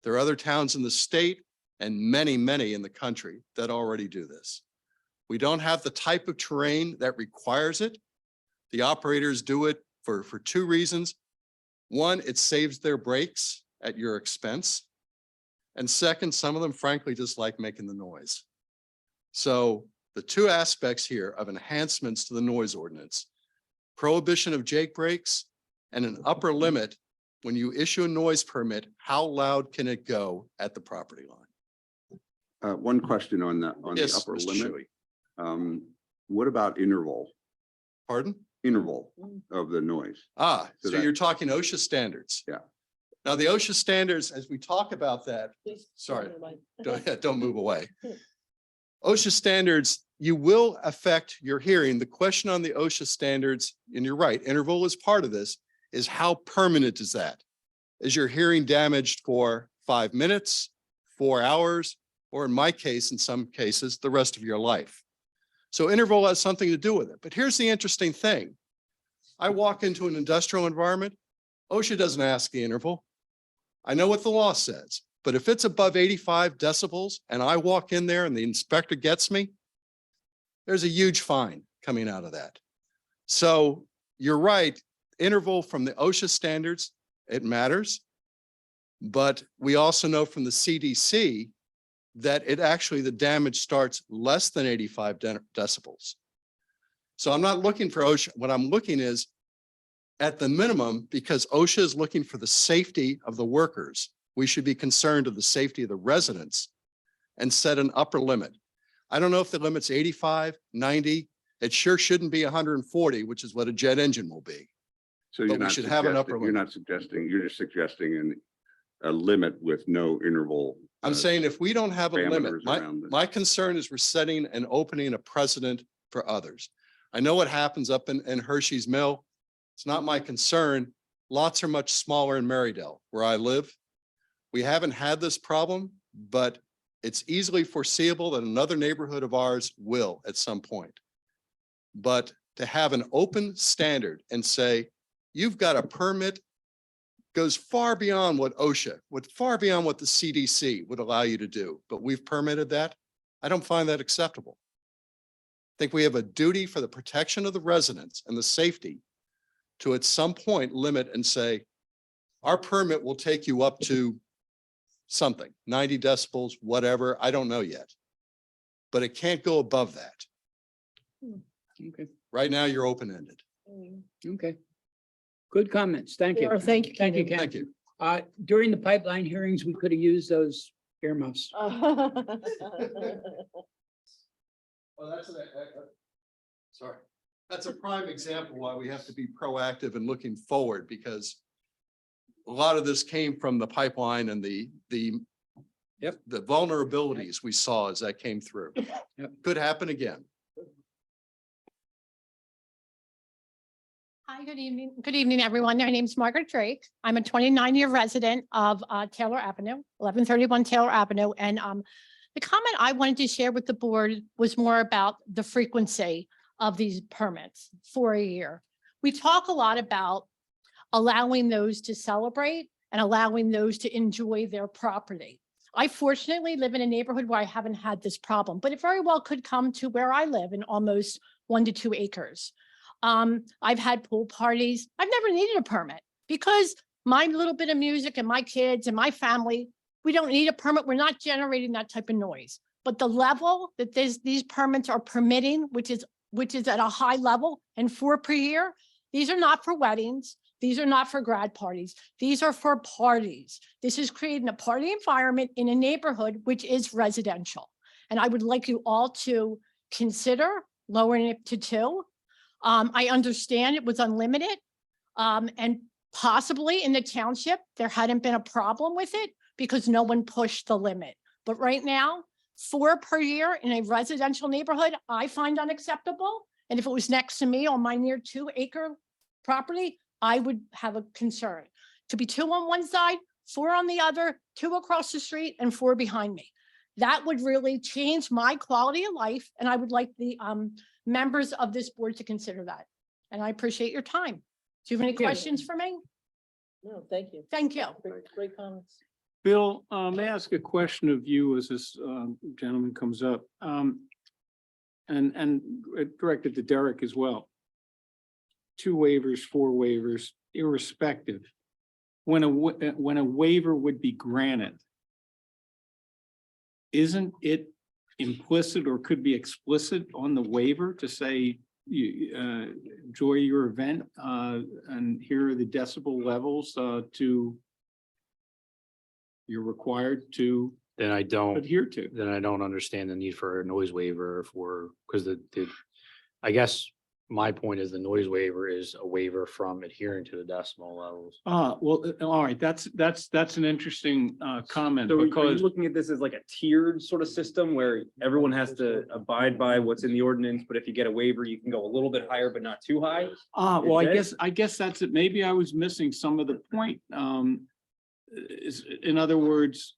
There are other towns in the state and many, many in the country that already do this. We don't have the type of terrain that requires it. The operators do it for 2 reasons. One, it saves their brakes at your expense. And second, some of them frankly just like making the noise. So the 2 aspects here of enhancements to the noise ordinance, prohibition of Jake brakes and an upper limit when you issue a noise permit, how loud can it go at the property line? One question on the Yes, upper Mr. limit. Shuey. What about interval Pardon? of the noise? So that- you're talking OSHA standards. Yeah. Now, the OSHA standards, as we talk about that, Please. Sorry. Never don't move away. OSHA standards, you will affect your hearing. The question on the OSHA standards, and you're right, interval is part of this, is how permanent is that? Is your hearing damaged for 5 minutes, 4 hours, or in my case, in some cases, the rest of your life? So interval has something to do with it. But here's the interesting thing. I walk into an industrial environment, OSHA doesn't ask the interval. I know what the law says, but if it's above 85 decibels and I walk in there and the inspector gets me, there's a huge fine coming out of that. So you're right, interval from the OSHA standards, it matters. But we also know from the CDC that it actually, the damage starts less than 85 decibels. So I'm not looking for OSHA. What I'm looking is at the minimum, because OSHA is looking for the safety of the workers, we should be concerned of the safety of the residents and set an upper limit. I don't know if the limit's 85, 90. It sure shouldn't be 140, which is what a jet engine will be. So But you're we not should have an upper suggesting, you're limit. not suggesting, you're just suggesting a limit with no interval. I'm saying if we don't have a limit, parameters around this. my concern is we're setting and opening a precedent for others. I know what happens up in Hershey's Mill. It's not my concern. Lots are much smaller in Marydale, where I live. We haven't had this problem, but it's easily foreseeable that another neighborhood of ours will at some point. But to have an open standard and say, you've got a permit goes far beyond what OSHA, far beyond what the CDC would allow you to do, but we've permitted that. I don't find that acceptable. I think we have a duty for the protection of the residents and the safety to at some point limit and say, our permit will take you up to something, 90 decibels, whatever, I don't know yet. But it can't go above that. Okay, Right now, you're open-ended. okay. Good comments. Thank you. Or thank you. Thank you, Ken. Ken. Thank you. During the pipeline hearings, we could have used those earmuffs. Well, sorry. That's a prime example why we have to be proactive and looking forward, because a lot of this came from the pipeline and the vulnerabilities we saw as that came through. Yep. Could happen again. Hi, good evening. Good evening, everyone. My name is Margaret Drake. I'm a 29-year resident of Taylor Avenue, 1131 Taylor Avenue. And the comment I wanted to share with the board was more about the frequency of these permits for a year. We talk a lot about allowing those to celebrate and allowing those to enjoy their property. I fortunately live in a neighborhood where I haven't had this problem, but it very well could come to where I live in almost 1 to 2 acres. I've had pool parties. I've never needed a permit because my little bit of music and my kids and my family, we don't need a permit. We're not generating that type of noise. But the level that these permits are permitting, which is at a high level and 4 per year, these are not for weddings. These are not for grad parties. These are for parties. This is creating a party environment in a neighborhood which is residential. And I would like you all to consider lowering it to 2. I understand it was unlimited, and possibly in the township, there hadn't been a problem with it because no one pushed the limit. But right now, 4 per year in a residential neighborhood, I find unacceptable. And if it was next to me on my near 2-acre property, I would have a concern. To be 2 on one side, 4 on the other, 2 across the street and 4 behind me. That would really change my quality of life. And I would like the members of this board to consider that. And I appreciate your time. Do you have any questions for me? No, thank you. Thank you. Great comments. Bill, may I ask a question of you as this gentleman comes up? And directed to Derek as well. 2 waivers, 4 waivers, irrespective. When a waiver would be granted, isn't it implicit or could be explicit on the waiver to say you enjoy your event and here are the decibel levels to you're required to Then I don't. adhere to? Then I don't understand the need for a noise waiver because I guess my point is the noise waiver is a waiver from adhering to the decimal levels. Well, all right, that's an interesting comment So are you because looking at this as like a tiered sort of system where everyone has to abide by what's in the ordinance, but if you get a waiver, you can go a little bit higher, but not too high? well, Is I guess that's it. Maybe I was missing some of the point. In other words,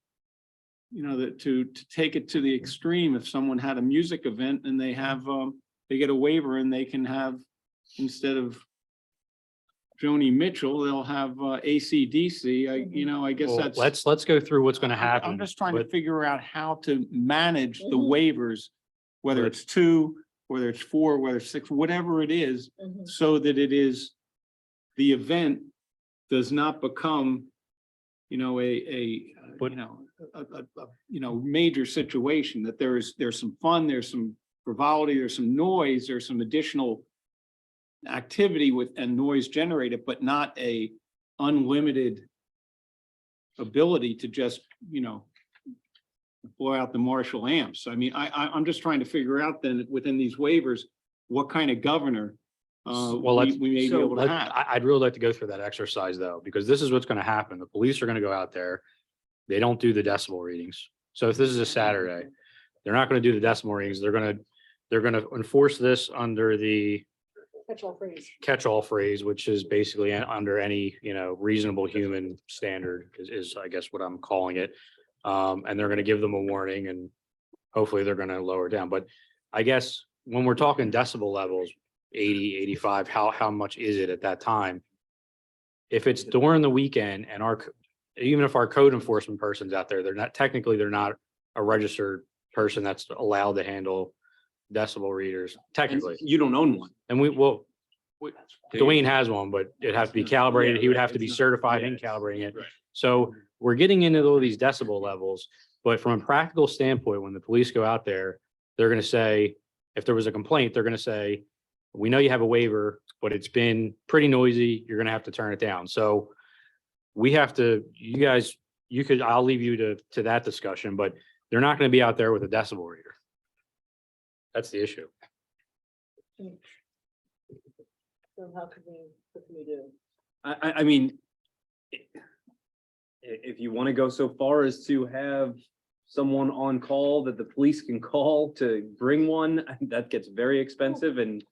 that to take it to the extreme, if someone had a music event and they have they get a waiver and they can have, instead of Joni Mitchell, they'll have AC/DC. I guess Well, that's. let's go through what's going to happen. I'm just trying to but- figure out how to manage the Mhm. waivers, whether But- it's 2, whether it's 4, whether it's 6, whatever it is, Mhm. so that it is, the event does not become, a major situation, that there's some fun, there's some frivolity, there's some noise, there's some additional activity with and noise generated, but not a unlimited ability to just, blow out the Marshall amps. I mean, I'm just trying to figure out then within these waivers, what kind of governor Well, let's- we may be able to Let- have. I'd really like to go through that exercise though, because this is what's going to happen. The police are going to go out there. They don't do the decibel readings. So if this is a Saturday, they're not going to do the decibel readings. They're going to enforce this under the Catch-all phrase. catch-all phrase, which is basically under any, reasonable human standard is I guess what I'm calling it. And they're going to give them a warning and hopefully they're going to lower it down. But I guess when we're talking decibel levels, 80, 85, how much is it at that time? If it's during the weekend and even if our code enforcement person's out there, they're not a registered person that's allowed to handle decibel readers, technically. You don't own one. And Dwayne has one, but it'd have to be calibrated. He would have to be certified in calibrating it. So we're getting into all these decibel levels, but from a practical standpoint, when the police go out there, they're going to say, if there was a complaint, they're going to say, we know you have a waiver, but it's been pretty noisy. You're going to have to turn it down. So we have to, I'll leave you to that discussion, but they're not going to be out there with a decibel reader. That's the issue. So what can we do? I mean, if you want to go so far as to have someone on call that the police can call to bring one, that gets very expensive and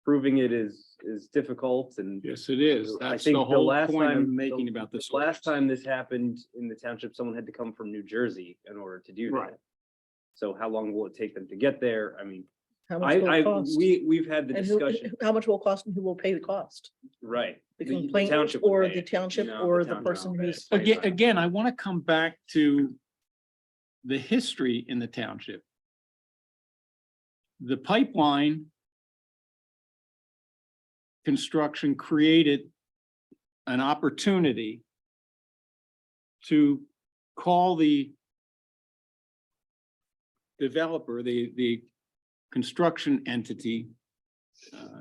proving it is difficult and. Yes, it is. I That's think the the whole last point I'm time- making about this. Last time this happened in the township, someone had to come from New Jersey in order to do Right. that. So how long will it take them to get there? I mean, How much will it cost? we've had the And discussion, how much will it cost and who will pay the cost? right. The The complainant township would or pay the it. township No, or the the township person would pay who's. it. Again, I want to come back to the history in the township. The pipeline construction created an opportunity to call the developer, the construction entity,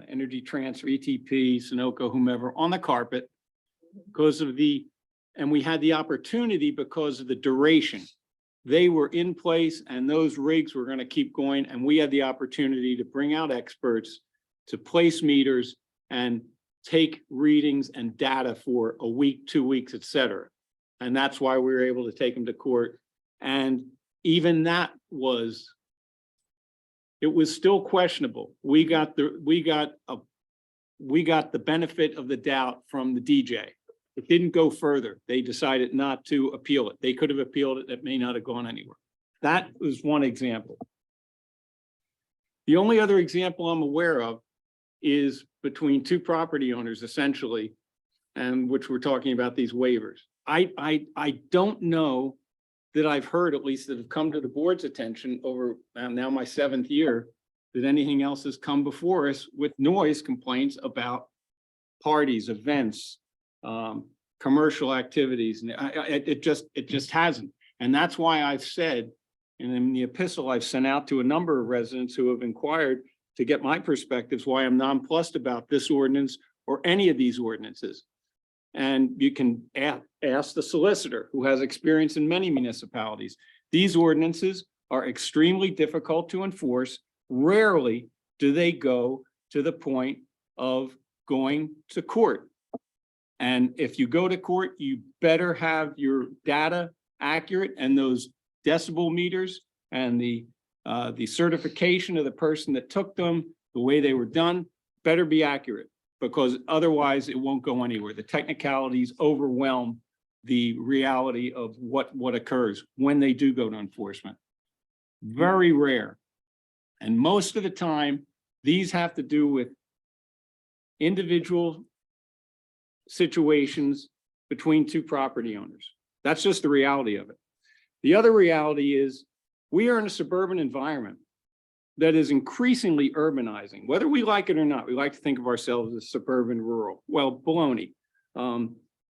Energy Transfer, ETP, Sunoco, whomever, on the carpet because of and we had the opportunity because of the duration. They were in place and those rigs were going to keep going. And we had the opportunity to bring out experts to place meters and take readings and data for a week, 2 weeks, et cetera. And that's why we were able to take them to court. And even that it was still questionable. We got the benefit of the doubt from the DJ. It didn't go further. They decided not to appeal it. They could have appealed it. It may not have gone anywhere. That was one example. The only other example I'm aware of is between two property owners essentially, and which we're talking about these waivers. I don't know that I've heard, at least that have come to the board's attention over now my 7th year, that anything else has come before us with noise complaints about parties, events, commercial activities. And it just hasn't. And that's why I've said, and in the epistle I've sent out to a number of residents who have inquired to get my perspectives, why I'm nonplussed about this ordinance or any of these ordinances. And you can ask the solicitor who has experience in many municipalities. These ordinances are extremely difficult to enforce. Rarely do they go to the point of going to court. And if you go to court, you better have your data accurate and those decibel meters and the certification of the person that took them, the way they were done, better be accurate, because otherwise it won't go anywhere. The technicalities overwhelm the reality of what occurs when they do go to enforcement. Very rare. And most of the time, these have to do with individual situations between two property owners. That's just the reality of it. The other reality is we are in a suburban environment that is increasingly urbanizing, whether we like it or not. We like to think of ourselves as suburban rural. Well, baloney.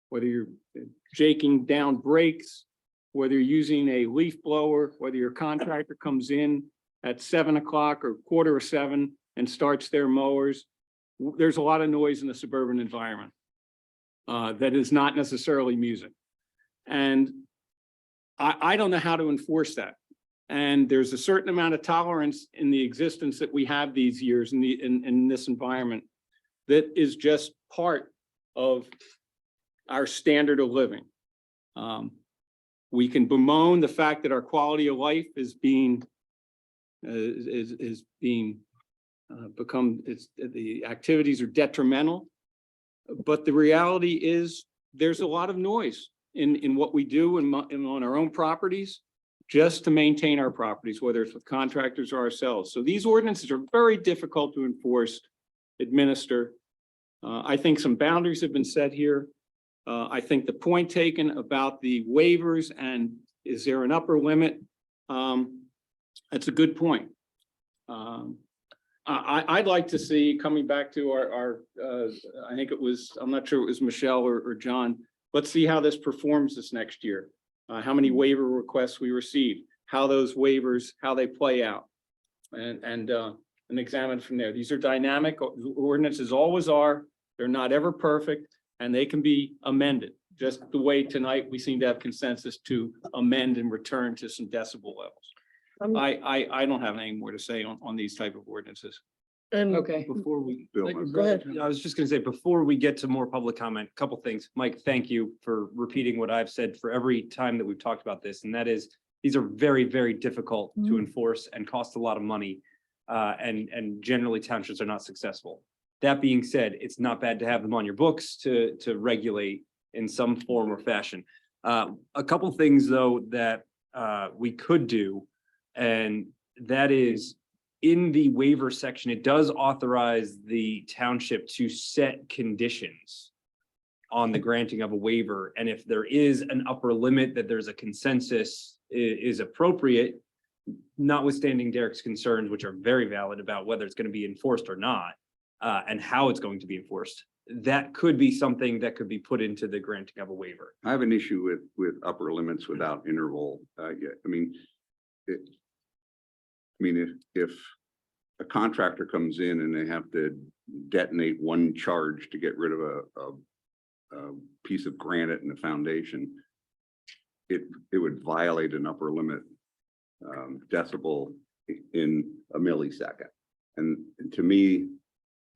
Whether you're jaking down brakes, whether you're using a leaf blower, whether your contractor comes in at 7 o'clock or 6:45 and starts their mowers, there's a lot of noise in the suburban environment that is not necessarily music. And I don't know how to enforce that. And there's a certain amount of tolerance in the existence that we have these years in this environment that is just part of our standard of living. We can bemoan the fact that our quality of life is being the activities are detrimental. But the reality is there's a lot of noise in what we do and on our own properties just to maintain our properties, whether it's with contractors or ourselves. So these ordinances are very difficult to enforce, administer. I think some boundaries have been set here. I think the point taken about the waivers and is there an upper limit? That's a good point. I'd like to see, coming back to our I think it was, I'm not sure it was Michelle or John, let's see how this performs this next year. How many waiver requests we receive, how those waivers, how they play out, and examine from there. These are dynamic ordinances, always are. They're not ever perfect, and they can be amended. Just the way tonight we seem to have consensus to amend and return to some decibel levels. I don't have any more to say on these type of ordinances. And Okay. Before we, Bill, go ahead. I was just gonna say, before we get to more public comment, a couple things. Mike, thank you for repeating what I've said for every time that we've talked about this, and that is, these are very, very difficult to Mhm. enforce and cost a lot of money. And generally townships are not successful. That being said, it's not bad to have them on your books to regulate in some form or fashion. A couple things though that we could do, and that is, in the waiver section, it does authorize the township to set conditions on the granting of a waiver. And if there is an upper limit that there's a consensus is appropriate, notwithstanding Derek's concerns, which are very valid about whether it's going to be enforced or not, and how it's going to be enforced, that could be something that could be put into the granting of a waiver. I have an issue with upper limits without interval. If a contractor comes in and they have to detonate one charge to get rid of a piece of granite in the foundation, it would violate an upper limit decibel in a millisecond. And to me,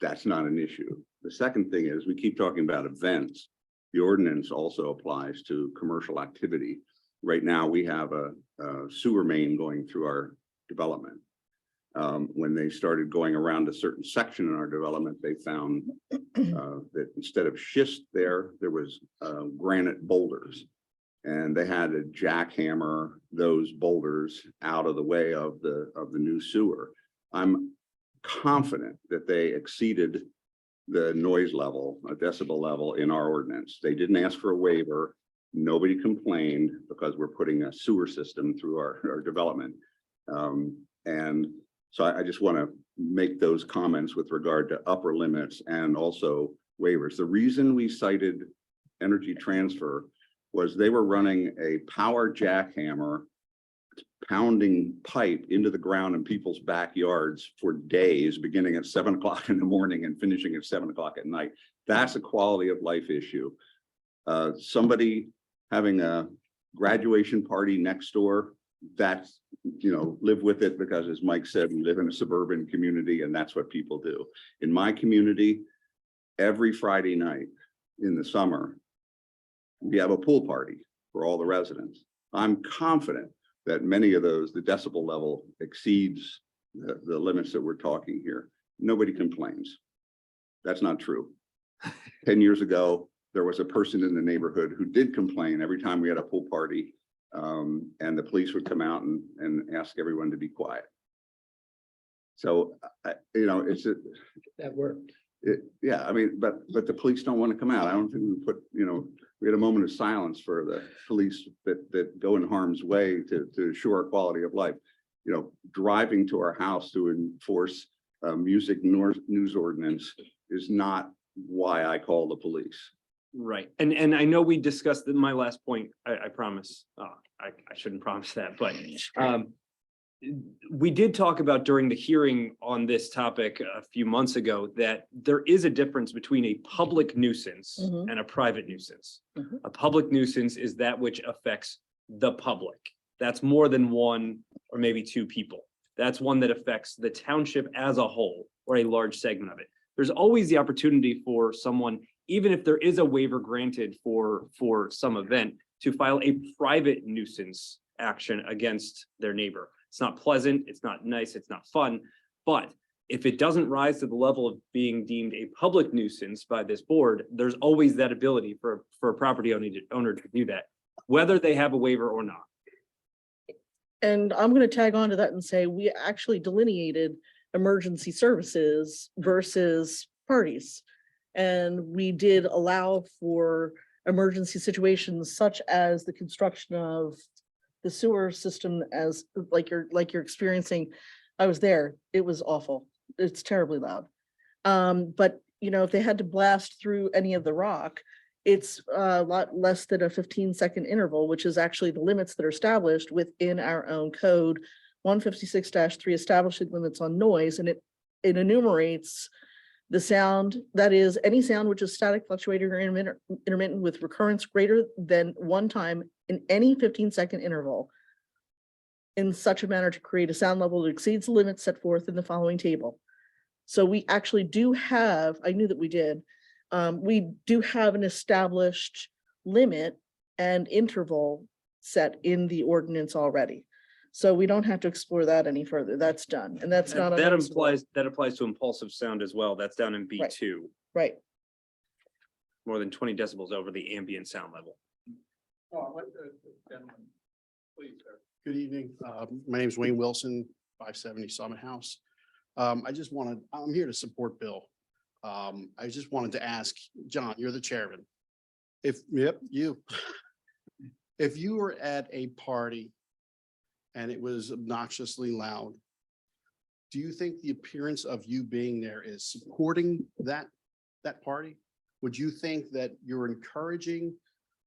that's not an issue. The second thing is, we keep talking about events. The ordinance also applies to commercial activity. Right now, we have a sewer main going through our development. When they started going around a certain section in our development, they found that instead of schist there was granite boulders. And they had to jackhammer those boulders out of the way of the new sewer. I'm confident that they exceeded the noise level, a decibel level in our ordinance. They didn't ask for a waiver. Nobody complained because we're putting a sewer system through our development. And so I just want to make those comments with regard to upper limits and also waivers. The reason we cited Energy Transfer was they were running a power jackhammer, pounding pipe into the ground in people's backyards for days, beginning at 7 o'clock in the morning and finishing at 7 o'clock at night. That's a quality of life issue. Somebody having a graduation party next door, that's, live with it, because as Mike said, we live in a suburban community and that's what people do. In my community, every Friday night in the summer, we have a pool party for all the residents. I'm confident that many of those, the decibel level exceeds the limits that we're talking here. Nobody complains. That's not true. 10 years ago, there was a person in the neighborhood who did complain every time we had a pool party, and the police would come out and ask everyone to be quiet. So, it's That worked. yeah, I mean, but the police don't want to come out. I don't think we put, we had a moment of silence for the police that go in harm's way to assure quality of life. Driving to our house to enforce music news ordinance is not why I call the police. Right. And I know we discussed in my last point, I promise, I shouldn't promise that, but we did talk about during the hearing on this topic a few months ago that there is a difference between a public nuisance Mhm. and a private nuisance. Mhm. A public nuisance is that which affects the public. That's more than one or maybe two people. That's one that affects the township as a whole or a large segment of it. There's always the opportunity for someone, even if there is a waiver granted for some event, to file a private nuisance action against their neighbor. It's not pleasant, it's not nice, it's not fun, but if it doesn't rise to the level of being deemed a public nuisance by this board, there's always that ability for a property owner to do that, whether they have a waiver or not. And I'm gonna tag on to that and say, we actually delineated emergency services versus parties. And we did allow for emergency situations such as the construction of the sewer system as like you're experiencing. I was there. It was awful. It's terribly loud. But you know, if they had to blast through any of the rock, it's a lot less than a 15-second interval, which is actually the limits that are established within our own code. 156-3 establishing limits on noise, and it enumerates the sound, that is any sound which is static, fluctuating, or intermittent with recurrence greater than one time in any 15-second interval in such a manner to create a sound level that exceeds the limits set forth in the following table. So we actually do have, I knew that we did, we do have an established limit and interval set in the ordinance already. So we don't have to explore that any further. That's done. And that's not. That unreasonable. applies to impulsive sound as well. That's down in B2, Right. more than 20 decibels over the ambient sound level. Good evening. My name is Wayne Wilson, 570 Summit House. I'm here to support Bill. I just wanted to ask, John, you're the chairman. You. If you were at a party and it was obnoxiously loud, do you think the appearance of you being there is supporting that party? Would you think that you're encouraging?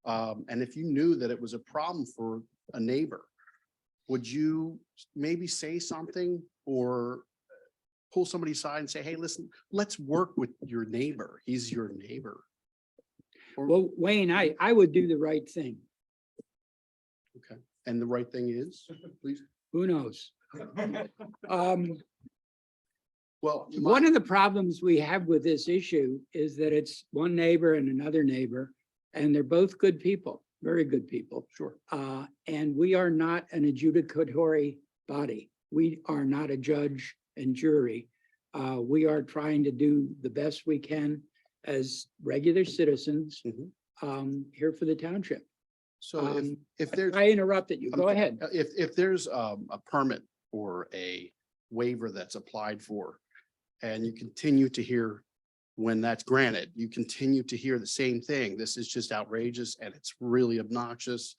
And if you knew that it was a problem for a neighbor, would you maybe say something or pull somebody aside and say, hey, listen, let's work with your neighbor. He's your neighbor. Well, Wayne, I would do the right thing. Okay. And the right thing is, please. Who knows? Well, One of the problems we have with this issue is that it's one neighbor and another neighbor, and they're both good people, very good people. Sure. And we are not an adjudicatory body. We are not a judge and jury. We are trying to do the best we can as regular citizens here for the township. So if there's. I interrupted you. Go ahead. If there's a permit or a waiver that's applied for, and you continue to hear when that's granted, you continue to hear the same thing. This is just outrageous and it's really obnoxious.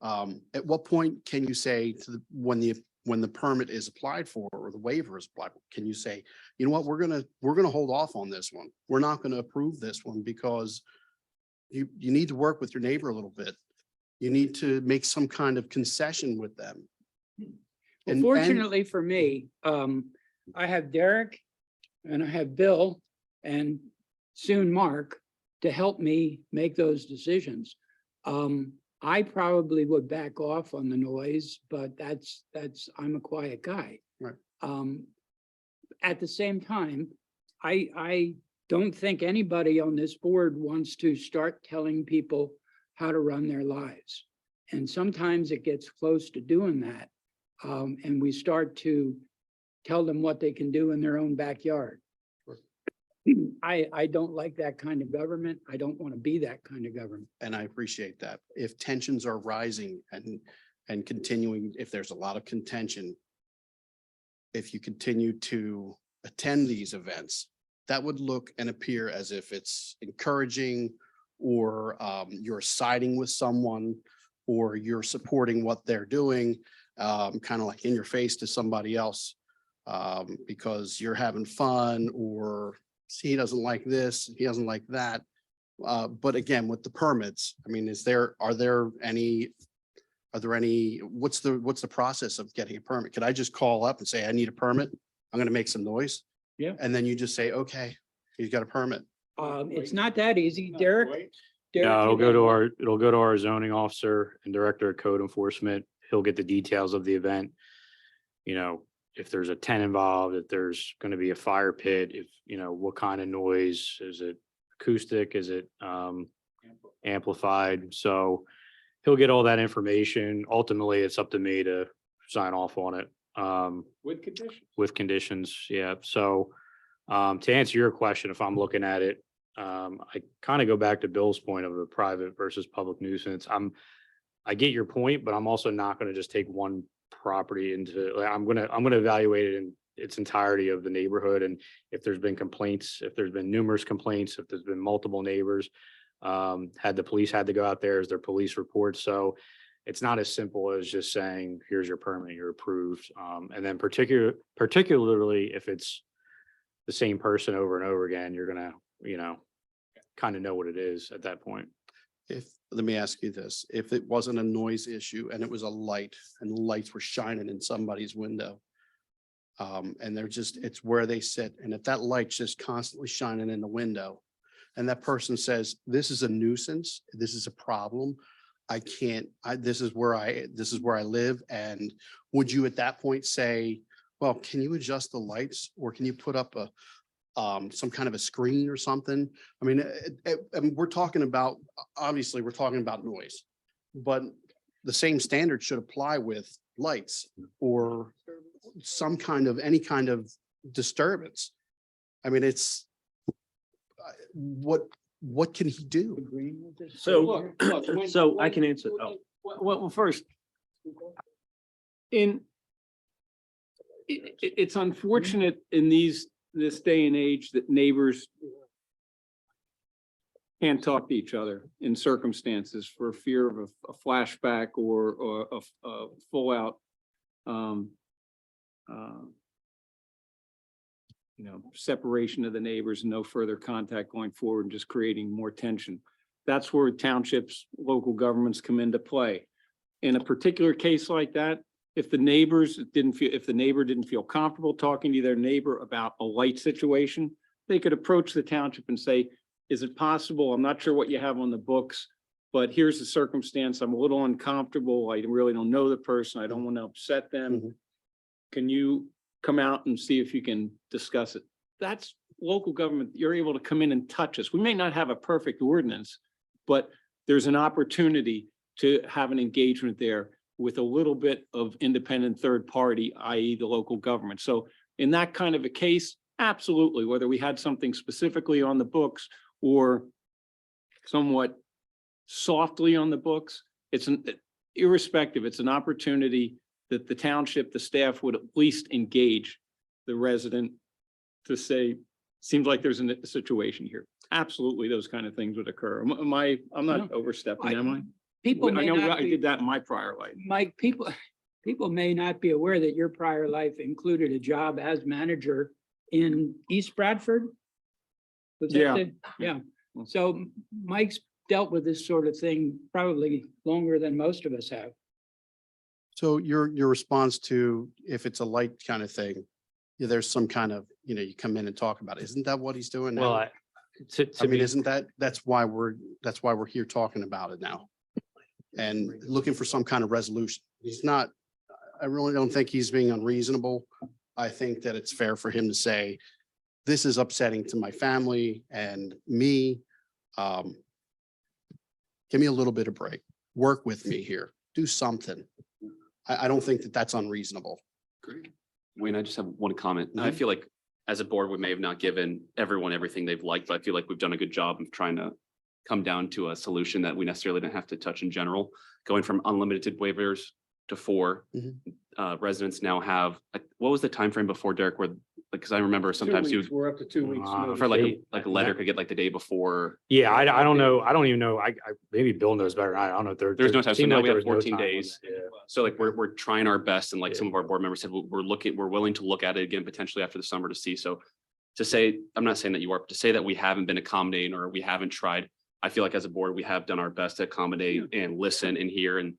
At what point can you say to when the permit is applied for or the waiver is applied, can you say, you know what, we're gonna hold off on this one. We're not gonna approve this one because you need to work with your neighbor a little bit. You need to make some kind of concession with them. Well, fortunately for me, I have Derek and I have Bill and soon Mark to help me make those decisions. I probably would back off on the noise, but I'm a quiet guy. Right. At the same time, I don't think anybody on this board wants to start telling people how to run their lives. And sometimes it gets close to doing that. And we start to tell them what they can do in their own backyard. I don't like that kind of government. I don't want to be that kind of government. And I appreciate that. If tensions are rising and continuing, if there's a lot of contention, if you continue to attend these events, that would look and appear as if it's encouraging or you're siding with someone or you're supporting what they're doing, kind of like in your face to somebody else because you're having fun or he doesn't like this, he doesn't like that. But again, with the permits, I mean, are there any Are there any, what's the process of getting a permit? Could I just call up and say, I need a permit? I'm gonna make some noise? Yeah. And then you just say, okay, he's got a permit. It's not that easy, Derek. Derek, Yeah, you it'll go to our zoning officer and director of code enforcement. He'll get the details of the event. You know, if there's a tent involved, if there's gonna be a fire pit, if, you know, what kind of noise, is it acoustic, is it amplified? So he'll get all that information. Ultimately, it's up to me to sign off on it. With conditions. With conditions, yeah. So to answer your question, if I'm looking at it, I kind of go back to Bill's point of a private versus public nuisance. I get your point, but I'm also not going to just take one property into, like, I'm gonna evaluate it in its entirety of the neighborhood. And if there's been complaints, if there's been numerous complaints, if there's been multiple neighbors, had the police had to go out there as their police reports. So it's not as simple as just saying, here's your permit, you're approved. And then particularly if it's the same person over and over again, you're gonna, you know, kind of know what it is at that point. Let me ask you this, if it wasn't a noise issue and it was a light and the lights were shining in somebody's window, and they're just, it's where they sit, and if that light's just constantly shining in the window, and that person says, this is a nuisance, this is a problem, I can't, this is where I live, and would you at that point say, well, can you adjust the lights, or can you put up a some kind of a screen or something? I mean, and we're talking about, obviously, we're talking about noise, but the same standard should apply with lights or some kind of, any kind of disturbance. I mean, it's, what can he do? So, So I can answer. Oh, well, first, it's unfortunate in this day and age that neighbors can't talk to each other in circumstances for fear of a flashback or a full out, separation of the neighbors and no further contact going forward and just creating more tension. That's where townships, local governments come into play. In a particular case like that, if the neighbor didn't feel comfortable talking to their neighbor about a light situation, they could approach the township and say, is it possible? I'm not sure what you have on the books, but here's the circumstance. I'm a little uncomfortable. I really don't know the person. I don't want to upset them. Mhm. Can you come out and see if you can discuss it? That's local government. You're able to come in and touch us. We may not have a perfect ordinance, but there's an opportunity to have an engagement there with a little bit of independent third party, i.e. the local government. So in that kind of a case, absolutely, whether we had something specifically on the books or somewhat softly on the books, it's irrespective, it's an opportunity that the township, the staff would at least engage the resident to say, seems like there's a situation here. Absolutely, those kind of things would occur. I'm not overstepping, am I? People I may know not I be, did that in my prior life. Mike, people may not be aware that your prior life included a job as manager in East Bradford. Was that Yeah. it? Yeah. So Mike's dealt with this sort of thing probably longer than most of us have. So your response to, if it's a light kind of thing, there's some kind of, you come in and talk about it. Isn't that what he's doing now? Well, I to mean, me, isn't that's why we're here talking about it now. And looking for some kind of resolution. He's not, I really don't think he's being unreasonable. I think that it's fair for him to say, this is upsetting to my family and me. Give me a little bit of break. Work with me here. Do something. I don't think that that's unreasonable. Wayne, I just have one comment. I feel like as a board, we may have not given everyone everything they've liked, but I feel like we've done a good job of trying to come down to a solution that we necessarily didn't have to touch in general, going from unlimited waivers to 4. Residents now have, what was the time frame before, Derek, where, because I remember sometimes you, We're up to 2 weeks. notice. for like They- a letter could get like the day before. yeah, I don't know. I don't even know. I maybe Bill knows better. I don't know if There's no time. So seemed now like we there have was no 14 time limit. days. Yeah. So like we're trying our best, and like some Yeah. of our board members said, we're willing to look at it again potentially after the summer to see. So to say, I'm not saying that you are, but to say that we haven't been accommodating or we haven't tried, I feel like as a board, we have done our best to accommodate and listen and hear. And,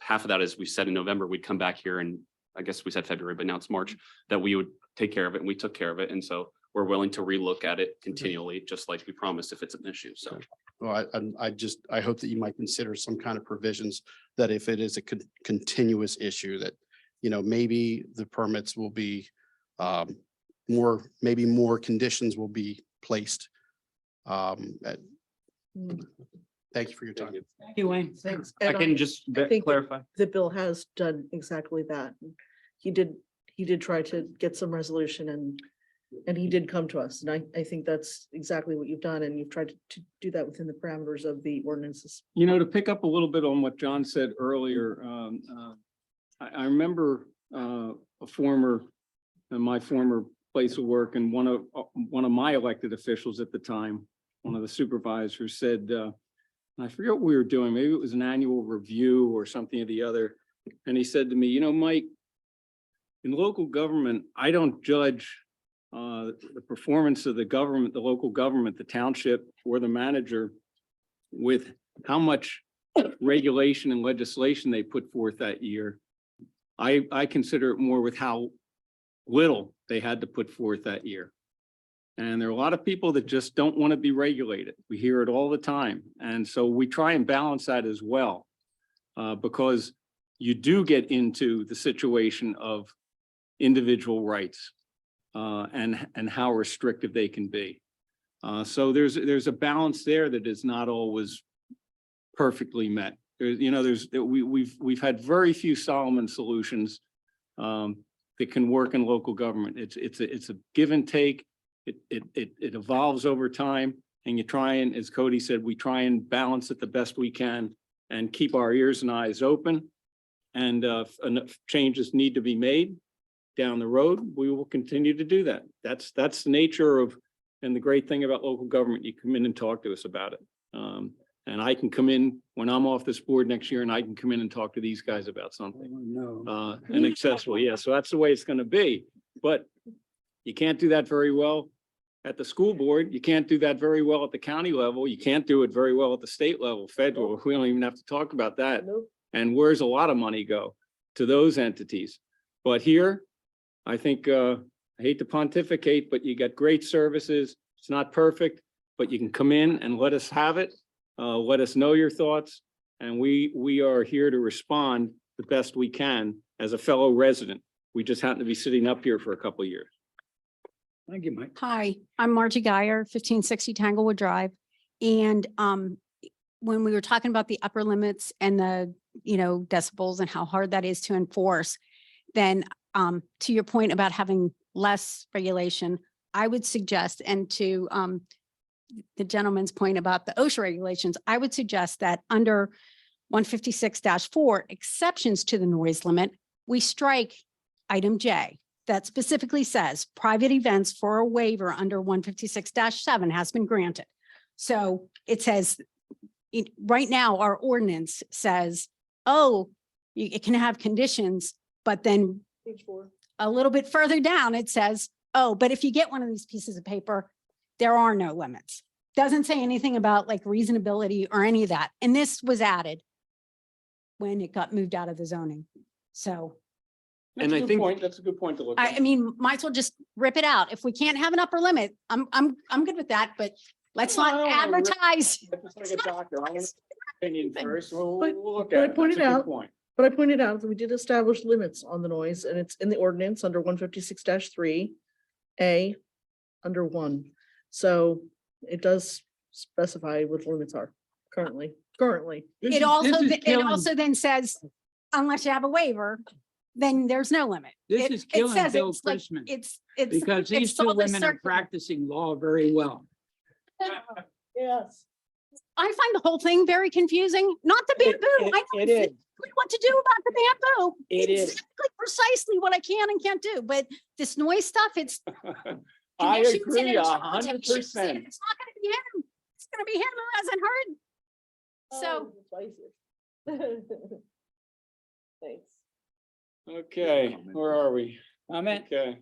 half of that, as we said in November, we'd come back here and I guess we said February, but now it's March, that we would take care of it, and we took care of it. And so we're willing to relook at it continually, just like we promised if it's an issue. So Well, I hope that you might consider some kind of provisions that if it is a continuous issue that, maybe the permits will be maybe more conditions will be placed. Thank you for your time. Thank you, Wayne. Thanks. I And can just I think clarify. the bill has done exactly that. He did try to get some resolution and he did come to us. And I think that's exactly what you've done. And you've tried to do that within the parameters of the ordinances. To pick up a little bit on what John said earlier, I remember my former place of work, and one of my elected officials at the time, one of the supervisors said, I forget what we were doing, maybe it was an annual review or something or the other. And he said to me, Mike, in local government, I don't judge the performance of the government, the local government, the township, or the manager with how much regulation and legislation they put forth that year. I consider it more with how little they had to put forth that year. And there are a lot of people that just don't want to be regulated. We hear it all the time. And so we try and balance that as well, because you do get into the situation of individual rights and how restrictive they can be. So there's a balance there that is not always perfectly met. We've had very few Solomon solutions that can work in local government. It's a give and take. It evolves over time, and you try and, as Cody said, we try and balance it the best we can and keep our ears and eyes open. And if enough changes need to be made down the road, we will continue to do that. That's the nature of, and the great thing about local government, you come in and talk to us about it. And I can come in when I'm off this board next year, and I can come in and talk to these guys about something No. inaccessible. Yeah, so that's the way it's going to be. But you can't do that very well at the school board. You can't do that very well at the county level. You can't do it very well at the state level, federal. We don't even have to talk about that. Nope. And where's a lot of money go to those entities? But here, I think, I hate to pontificate, but you got great services. It's not perfect, but you can come in and let us have it. Let us know your thoughts. And we are here to respond the best we can as a fellow resident. We just happen to be sitting up here for a couple of years. Thank you, Mike. Hi, I'm Margie Geyer, 1560 Tanglewood Drive. And when we were talking about the upper limits and the, decibels and how hard that is to enforce, then to your point about having less regulation, I would suggest, and to the gentleman's point about the OSHA regulations, I would suggest that under 156-4, exceptions to the noise limit, we strike item J that specifically says private events for a waiver under 156-7 has been granted. So it says, right now, our ordinance says, it can have conditions, but then Page 4. a little bit further down, it says, but if you get one of these pieces of paper, there are no limits. Doesn't say anything about like reasonability or any of that. And this was added when it got moved out of the zoning. So And I think that's a good point to look at. I mean, might as well just rip it out. If we can't have an upper limit, I'm good with that, but let's Well, I not don't wanna rip- advertise. It's like a doctor. I want an opinion first. We'll But- look but I at it. pointed That's a good out- point. But I pointed out that we did establish limits on the noise, and it's in the ordinance under 156-3, A, under 1. So it does specify what the limits are currently. It also then says, unless you have a waiver, then there's no limit. This It- is it killing says Bill it's like- Christman, It's because these it's two all this women are circular. practicing law very well. Yes. I find the whole thing very confusing. Not the It- bamboo. it- I know it is. exactly what to do about the bamboo. It is. Exactly precisely what I can and can't do, but this noise stuff, it's. I conditions and agree interpretations, 100%. and it's not gonna be him. It's gonna be him who hasn't heard. So. Thanks. Okay, where are we? Comment? Okay.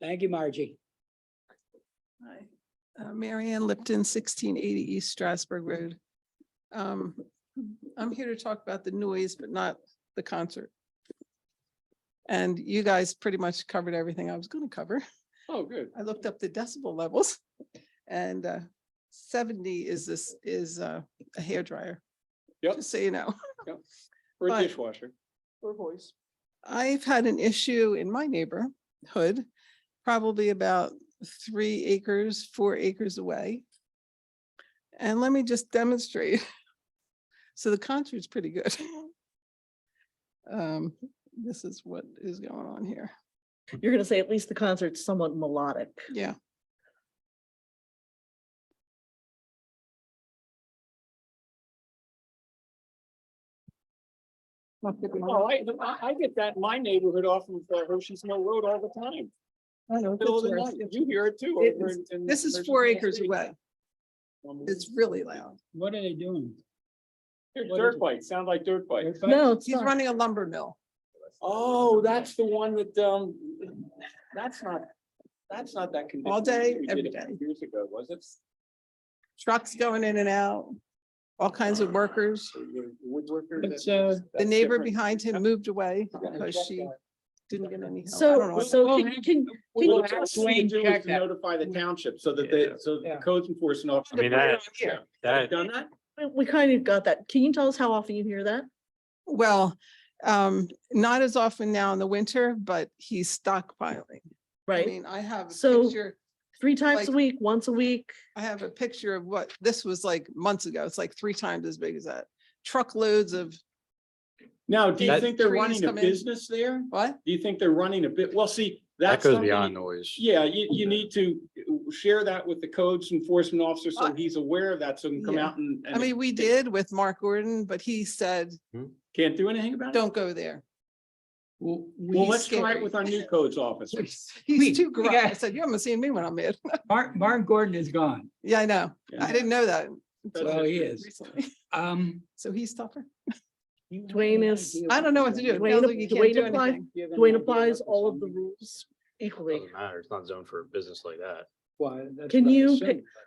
Thank you, Margie. Hi, Mary Ann Lipton, 1680 East Strasburg Road. I'm here to talk about the noise, but not the concert. And you guys pretty much covered everything I was going to cover. Oh, good. I looked up the decibel levels and 70 is a hairdryer. Yep. Just so you know. For a But- dishwasher. For voice. I've had an issue in my neighborhood, probably about 3 acres, 4 acres away. And let me just demonstrate. So the concert's pretty good. This is what is going on here. You're gonna say at least the concert's somewhat melodic. Yeah. Oh, I get that in my neighborhood off of Hershey's Mill Road all the time. I know. Middle of the it's night. worse. You hear it too. It over is- in This is Hershey's 4 Mill acres Street. away. It's really loud. What are they doing? They're dirt bikes, sound like dirt bikes. No, it's He's not. running a lumber mill. Oh, that's the one that, that's not that condition. All day, we did every a few day. Years ago, was it? Trucks going in and out, all kinds of workers. Woodworker. It's, The neighbor behind him moved away because she didn't get any help. I don't know So, what- so Well, can What you we're have asking Dwayne you to do check is to that. notify the township so that they, so Yeah. the codes enforcement officer. I mean, that, Here. that, Done that? we kind of got that. Can you tell us how often you hear that? Well, not as often now in the winter, but he's stockpiling. I Right? mean, I have a So- picture, 3 times a like- week, once a week. I have a picture of what this was like months ago. It's like 3 times as big as that. Truckloads of Now, do you That- think they're trees running a come in. business there? what? Do you think they're running a bit? Well, see, that that's goes something beyond you- noise. Yeah, you need to share that with the codes enforcement officer so I- he's aware of that, so he can come Yeah. out and. I mean, we did with Mark Gordon, but he said, Can't do anything about it? don't go there. Well, he's let's try scary. it with our new codes officer. He's too we gruff. I got- said, you haven't seen me when I'm mad. Mark Gordon is gone. Yeah, I know. I didn't know that. until Well, he is. recently. So he's tougher. Dwayne is- I don't know what to do. It Dwayne, sounds like you can't Dwayne do apply- anything. Dwayne applies all of the rules equally. Doesn't matter. It's not zoned for a business like that. Can you,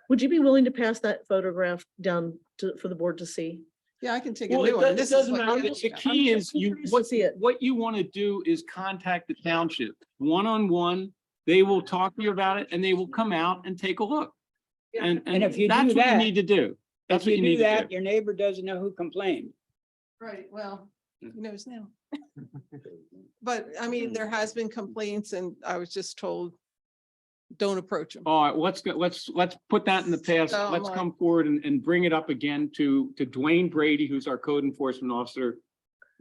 would you be willing to pass that photograph down to, for the board to see? Yeah, I can take a Well, new one. it This is doesn't what matter. you The look at. key is I'm you, curious to see it. what you want to do is contact the township one-on-one. They will talk to you about it and they will come out and take a look. And if you do that's what you that- need to do. That's If what you you need do to that, do. your neighbor doesn't know who complained. Right, well, he knows now. But I mean, there has been complaints and I was just told, don't approach him. All right, let's put that in the past. So I'm Let's like- come forward and bring it up again to Dwayne Brady, who's our code enforcement officer.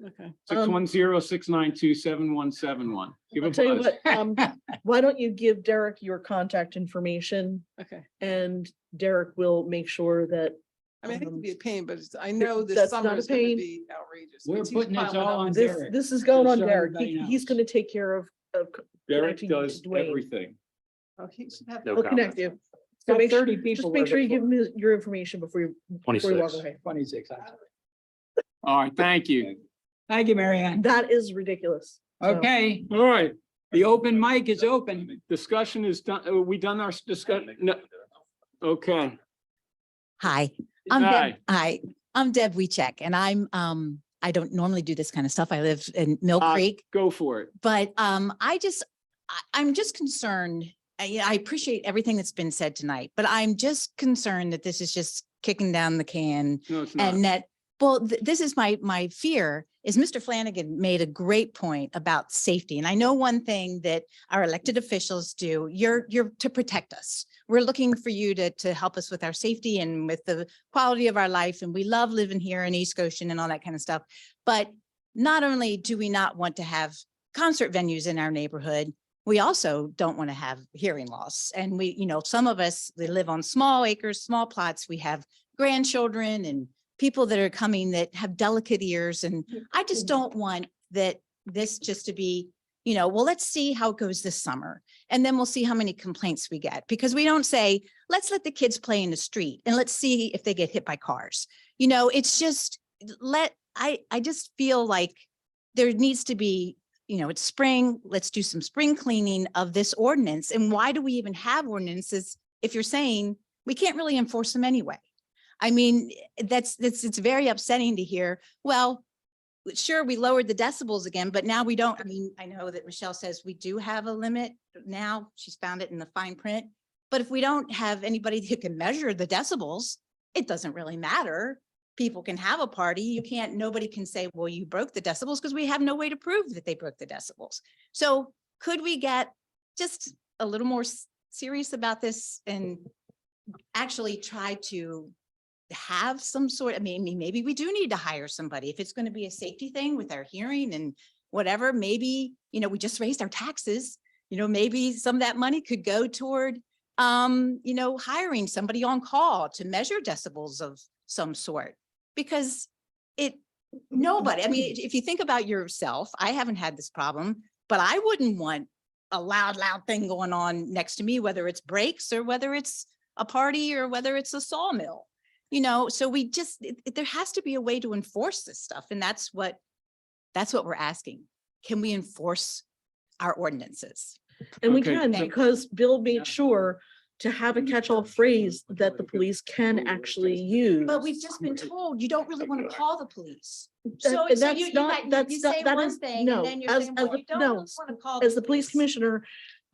Okay. 610-692-7171. Give a I'll tell you buzz. what, why don't you give Derek your contact information Okay. and Derek will make sure that I mean, I hate to Um, be a pain, but I know this that's not summer a is gonna pain. be outrageous. We're Because he's putting this piling all up. on this, Derek. this is going Just on so Derek. everybody He's knows. gonna take care of Derek connecting does to Dwayne. everything. Oh, he should have- No He'll comment. connect you. So Got make sure, 30 people just make sure you working give him your information before you walk 26. away. 26. All right, thank you. Thank you, Mary Ann. That is ridiculous. So- Okay, All right, the open mic is open. discussion is done. We done our discussion? No. Okay. Hi, I'm Hi. Deb. Hi, I'm Deb Wecheck and I don't normally do this kind of stuff. I live in Mill Creek, Go for it. but I'm just concerned. I appreciate everything that's been said tonight, but I'm just concerned that this is just kicking down the can No, it's not. and that, well, this is my fear is Mr. Flanagan made a great point about safety. And I know one thing that our elected officials do, you're to protect us. We're looking for you to help us with our safety and with the quality of our life. And we love living here in East Goshen and all that kind of stuff. But not only do we not want to have concert venues in our neighborhood, we also don't want to have hearing loss. And we, some of us, they live on small acres, small plots. We have grandchildren and people that are coming that have delicate ears. And I just don't want this just to be, well, let's see how it goes this summer. And then we'll see how many complaints we get, because we don't say, let's let the kids play in the street and let's see if they get hit by cars. It's just I just feel like there needs to be, it's spring, let's do some spring cleaning of this ordinance. And why do we even have ordinances if you're saying we can't really enforce them anyway? I mean, it's very upsetting to hear, well, sure, we lowered the decibels again, but now we don't, I mean, I know that Michelle says we do have a limit now. She's found it in the fine print. But if we don't have anybody who can measure the decibels, it doesn't really matter. People can have a party. You can't, nobody can say, well, you broke the decibels because we have no way to prove that they broke the decibels. So could we get just a little more serious about this and actually try to have some sort, I mean, maybe we do need to hire somebody. If it's going to be a safety thing with our hearing and whatever, maybe, we just raised our taxes, maybe some of that money could go toward, hiring somebody on call to measure decibels of some sort. Because nobody, I mean, if you think about yourself, I haven't had this problem, but I wouldn't want a loud thing going on next to me, whether it's breaks or whether it's a party or whether it's a sawmill. So we just, there has to be a way to enforce this stuff. And that's what we're asking. Can we enforce our ordinances? And we Okay. can, Thank you. because Bill made sure to have a catch-all phrase that the police can actually use. But we've just been told you don't really want to call the police. That- So that's you not- that's not- say that one is- thing no, and then you're as- saying, as well, the- you don't no, really want to call. As the police commissioner,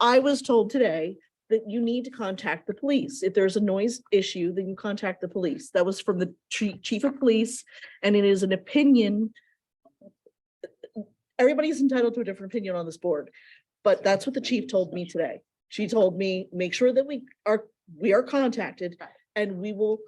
I was told today that you need to contact the police. If there's a noise issue, then you contact the police. That was from the chief of police, and it is an opinion. Everybody's entitled to a different opinion on this board, but that's what the chief told me today. She told me, make sure that we are contacted, and we will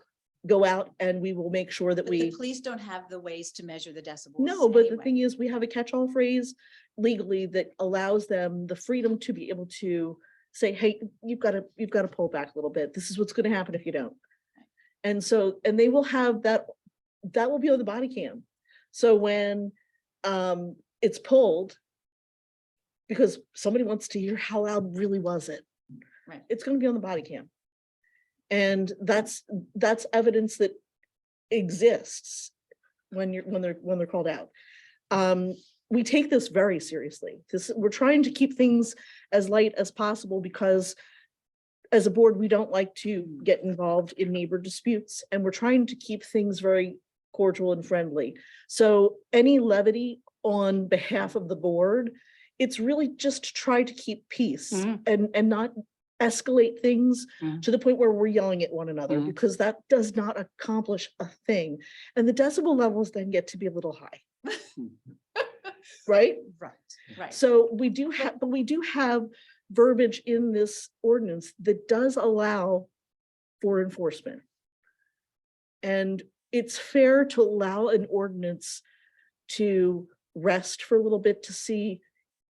go out and we will make sure that But the we. police don't have the ways to measure the decibels. No, but the anyway. thing is, we have a catch-all phrase legally that allows them the freedom to be able to say, hey, you've got to pull back a little bit. This is what's going to happen if you don't. And so, and they will have that will be on the body cam. So when it's pulled, because somebody wants to hear how loud really was it, Right. it's going to be on the body cam. And that's evidence that exists when they're called out. We take this very seriously. We're trying to keep things as light as possible because as a board, we don't like to get involved in neighbor disputes, and we're trying to keep things very cordial and friendly. So any levity on behalf of the board, it's really just to try to keep peace and not escalate things to the point where we're yelling at one another, because that does not accomplish a thing. And the decibel levels then get to be a little high. Right? Right. So we do have verbiage in this ordinance that does allow for enforcement. And it's fair to allow an ordinance to rest for a little bit to see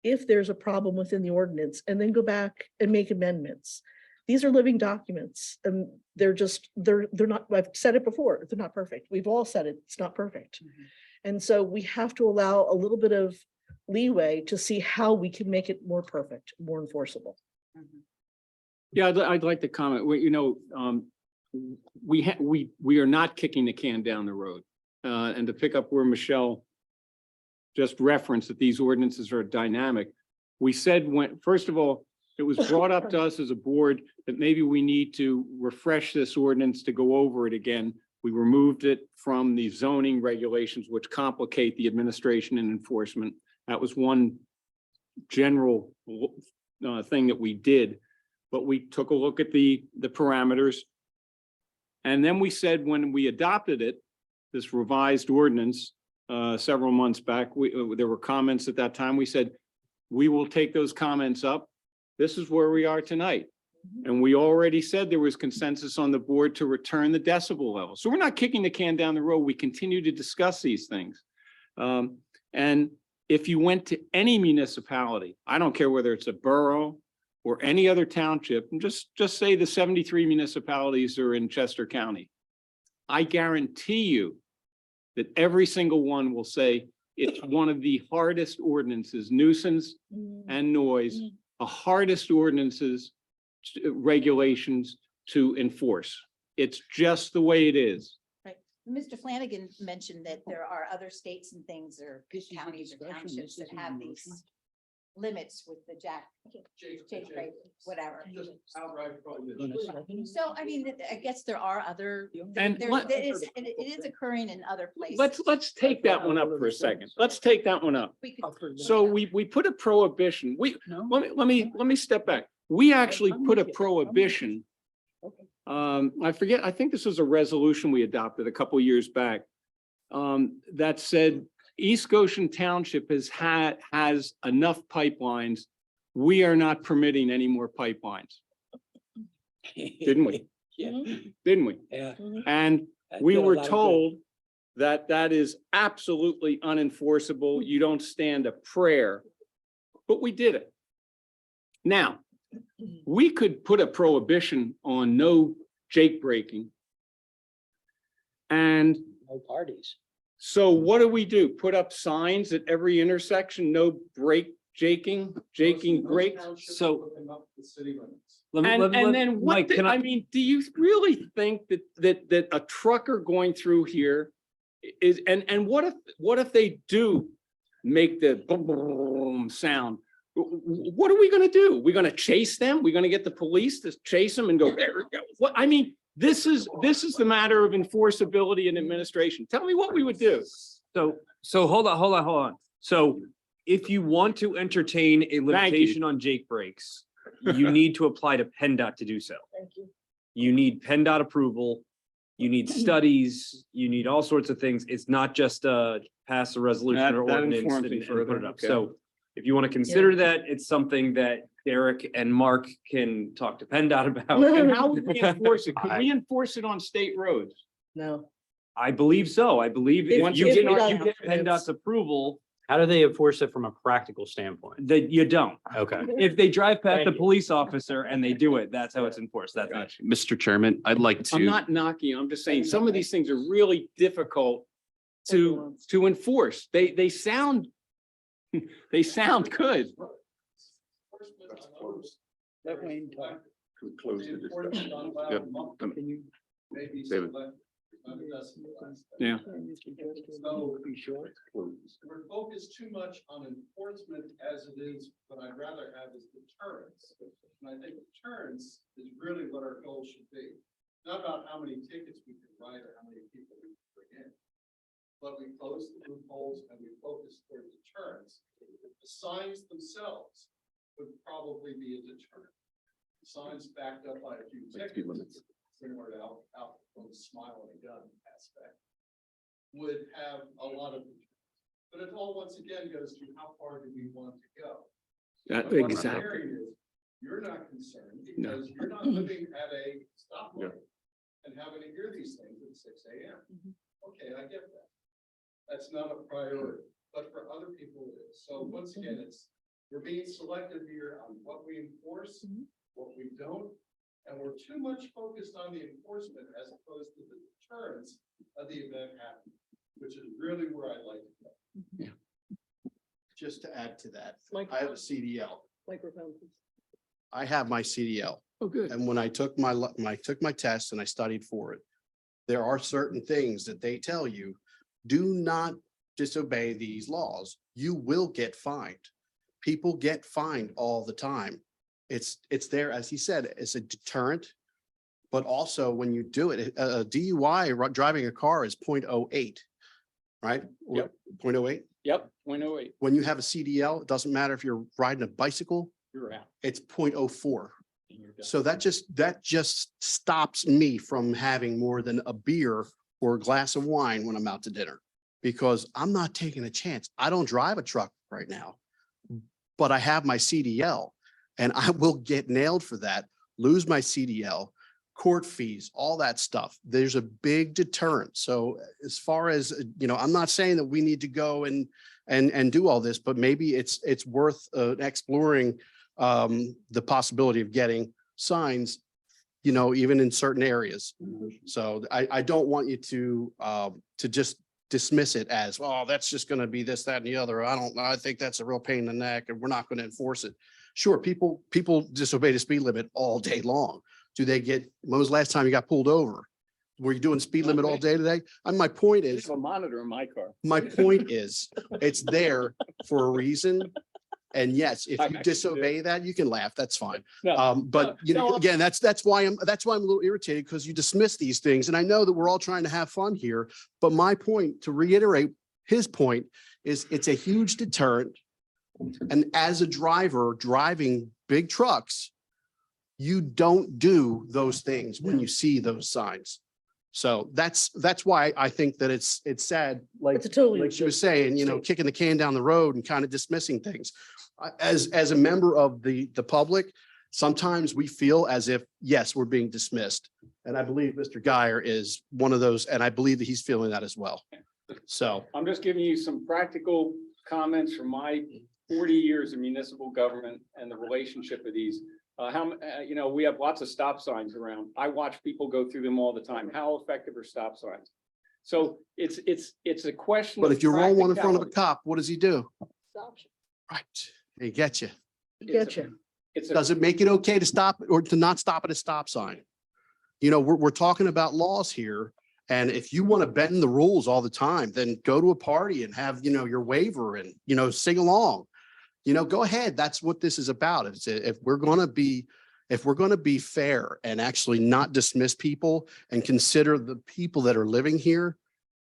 if there's a problem within the ordinance, and then go back and make amendments. These are living documents, and they're not, I've said it before, they're not perfect. We've all said it, it's not perfect. And so we have to allow a little bit of leeway to see how we can make it more perfect, more enforceable. Yeah, I'd like to comment. We are not kicking the can down the road. And to pick up where Michelle just referenced that these ordinances are dynamic. We said first of all, it was brought up to us as a board that maybe we need to refresh this ordinance to go over it again. We removed it from the zoning regulations, which complicate the administration and enforcement. That was one general thing that we did, but we took a look at the parameters. And then we said, when we adopted it, this revised ordinance, several months back, there were comments at that time. We said, we will take those comments up. This is where we are tonight. And we already said there was consensus on the board to return the decibel level. So we're not kicking the can down the road. We continue to discuss these things. And if you went to any municipality, I don't care whether it's a borough or any other township, and just say the 73 municipalities are in Chester County. I guarantee you that every single one will say it's one of the hardest ordinances, nuisance and noise, the hardest ordinances, regulations to enforce. It's just the way it is. Right. Mr. Flanagan mentioned that there are other states and things or counties or townships that have these limits with the Jake break, whatever. So, I mean, I guess there are other, And it is occurring in other places. let's take that one up for a second. Let's take that one up. We could- So we put a prohibition. Let me step back. We actually put a prohibition. I forget, I think this was a resolution we adopted a couple years back. That said, East Goshen Township has enough pipelines. We are not permitting any more pipelines, didn't we? Yeah, Didn't we? yeah. And I we feel a were lot of good. told that that is absolutely unenforceable. You don't stand a prayer, but we did it. Now, we could put a prohibition on no jake breaking. And No parties. so what do? Put up signs at every intersection, no jaking breaks? So. And then what, Mike, can I mean, do you really think that a trucker going through here is, and what if they do make the boom, boom sound? What are we gonna do? We're gonna chase them? We're gonna get the police to chase them and go, there we go. What, I mean, this is the matter of enforceability and administration. Tell me what we would do. So hold on. So if you want to entertain a limitation on Jake breaks, you need to apply to PennDOT to do so. Thank you. You need PennDOT approval. You need studies, you need all sorts of things. It's not just pass a resolution or That ordinance informs and me and further. put it up. Okay. So if you want to consider that, it's something that Derek and Mark can talk to PennDOT about. And how would we enforce it? Could we enforce it on state roads? No. I believe so. I believe If- if you if get we don't- you get PennDOT's approval, How do they enforce it from a practical standpoint? that you don't. Okay. If they drive past Thank the you. police officer and they do it, that's how it's enforced. That's it. Mr. Chairman, I'd like I'm to, not knocking, I'm just saying, some of these things are really difficult to enforce. They sound, they sound good. Let Wayne talk. Close the discussion. Yep. Can you? David. Yeah. Be short. We're focused too much on enforcement as it is, what I'd rather have is deterrence. And I think deterrence is really what our goal should be. Not about how many tickets we can write or how many people we can bring in. But we close the loopholes and we focus toward deterrence. The signs themselves would probably be a deterrent. Signs backed up by a few tickets, similar to out from the smile and a gun aspect, would have a lot of, but it all once again goes to how far do we want to go? That- But what I'm exactly. hearing is, you're not concerned because you're not living at a stoplight and having to hear these things at 6 a.m. Okay, I get that. That's not a priority, but for other people it is. So once again, we're being selective here on what we enforce, what we don't, and we're too much focused on the enforcement as opposed to the deterrence of the event happening, which is really where I'd like to go. Just to add to that, Mike- I have a CDL. Microphone, please. I have my CDL. Oh, good. And when I took my test and I studied for it, there are certain things that they tell you, do not disobey these laws. You will get fined. People get fined all the time. It's there, as he said, it's a deterrent. But also when you do it, a DUI driving a car is 0.08, right? Yep. 0.08. Yep, 0.08. When you have a CDL, it doesn't matter if you're riding a bicycle, You're out. it's 0.04. And you're done. So that just stops me from having more than a beer or a glass of wine when I'm out to dinner. Because I'm not taking a chance. I don't drive a truck right now, but I have my CDL and I will get nailed for that, lose my CDL, court fees, all that stuff. There's a big deterrent. So as far as, I'm not saying that we need to go and do all this, but maybe it's worth exploring the possibility of getting signs, even in certain areas. So I don't want you to just dismiss it as, well, that's just going to be this, that, and the other. I think that's a real pain in the neck and we're not going to enforce it. Sure, people disobey the speed limit all day long. Do they when was the last time you got pulled over? Were you doing speed limit all day today? And my point I is, have a monitor in my car. my point is, it's there for a reason. And yes, if I you can do it. disobey that, you can laugh. That's fine. No, But you know, no, again, that's why I'm a little irritated because you dismiss these things. And I know that we're all trying to have fun here. But my point, to reiterate his point, is it's a huge deterrent. And as a driver driving big trucks, you don't do those things when you see those signs. So that's why I think that it's sad, like, It's a totally. like she was saying, you know, kicking the can down the road and kind of dismissing things. As a member of the public, sometimes we feel as if, yes, we're being dismissed. And I believe Mr. Guyer is one of those, and I believe that he's feeling that as well. So I'm just giving you some practical comments from my 40 years in municipal government and the relationship of these. You know, we have lots of stop signs around. I watch people go through them all the time. How effective are stop signs? So it's a question. but of if you roll one in front of a practicality. cop, what does he do? Right. He gets you. Getcha. It's a, Does it make it okay to stop or to not stop at a stop sign? You know, we're talking about laws here. And if you want to bend the rules all the time, then go to a party and have, you know, your waiver and, you know, sing along. You know, go ahead. That's what this is about. If we're going to be fair and actually not dismiss people and consider the people that are living here,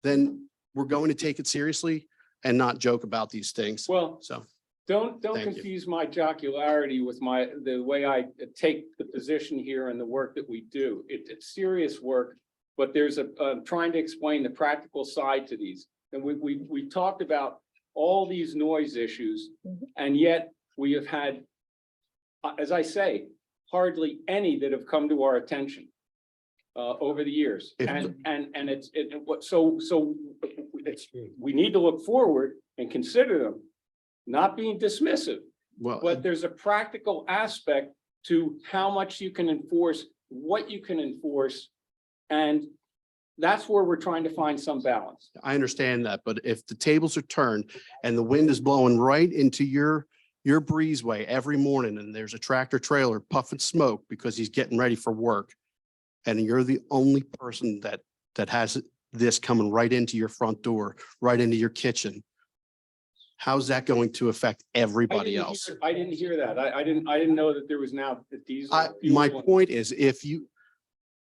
then we're going to take it seriously and not joke about these things. well, So, don't Thank you. confuse my jocularity with the way I take the position here and the work that we do. It's serious work, but there's trying to explain the practical side to these. And we talked about all these noise issues, and yet we have had, as I say, hardly any that have come to our attention over the years. If- We need to look forward and consider them, not being dismissive, well, but there's a practical aspect to how much you can enforce, what you can enforce. And that's where we're trying to find some balance. I understand that, but if the tables are turned and the wind is blowing right into your breezeway every morning and there's a tractor trailer puffing smoke because he's getting ready for work, and you're the only person that has this coming right into your front door, right into your kitchen, how's that going to affect everybody else? I didn't hear that. I didn't know that there was now that these. My point is, if you,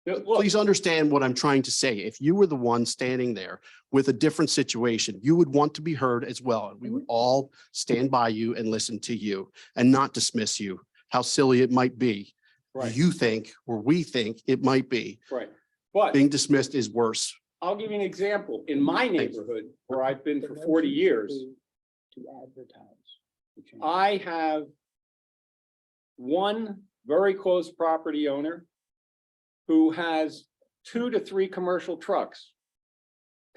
Look, please understand what I'm trying to say. If you were the one standing there with a different situation, you would want to be heard as well. And we would all stand by you and listen to you and not dismiss you, how silly it might be. Right. You think, or we think it might be. right. But Being dismissed is worse. I'll give you an example. In my neighborhood, where I've been for 40 years, To advertise. I have one very close property owner who has 2 to 3 commercial trucks,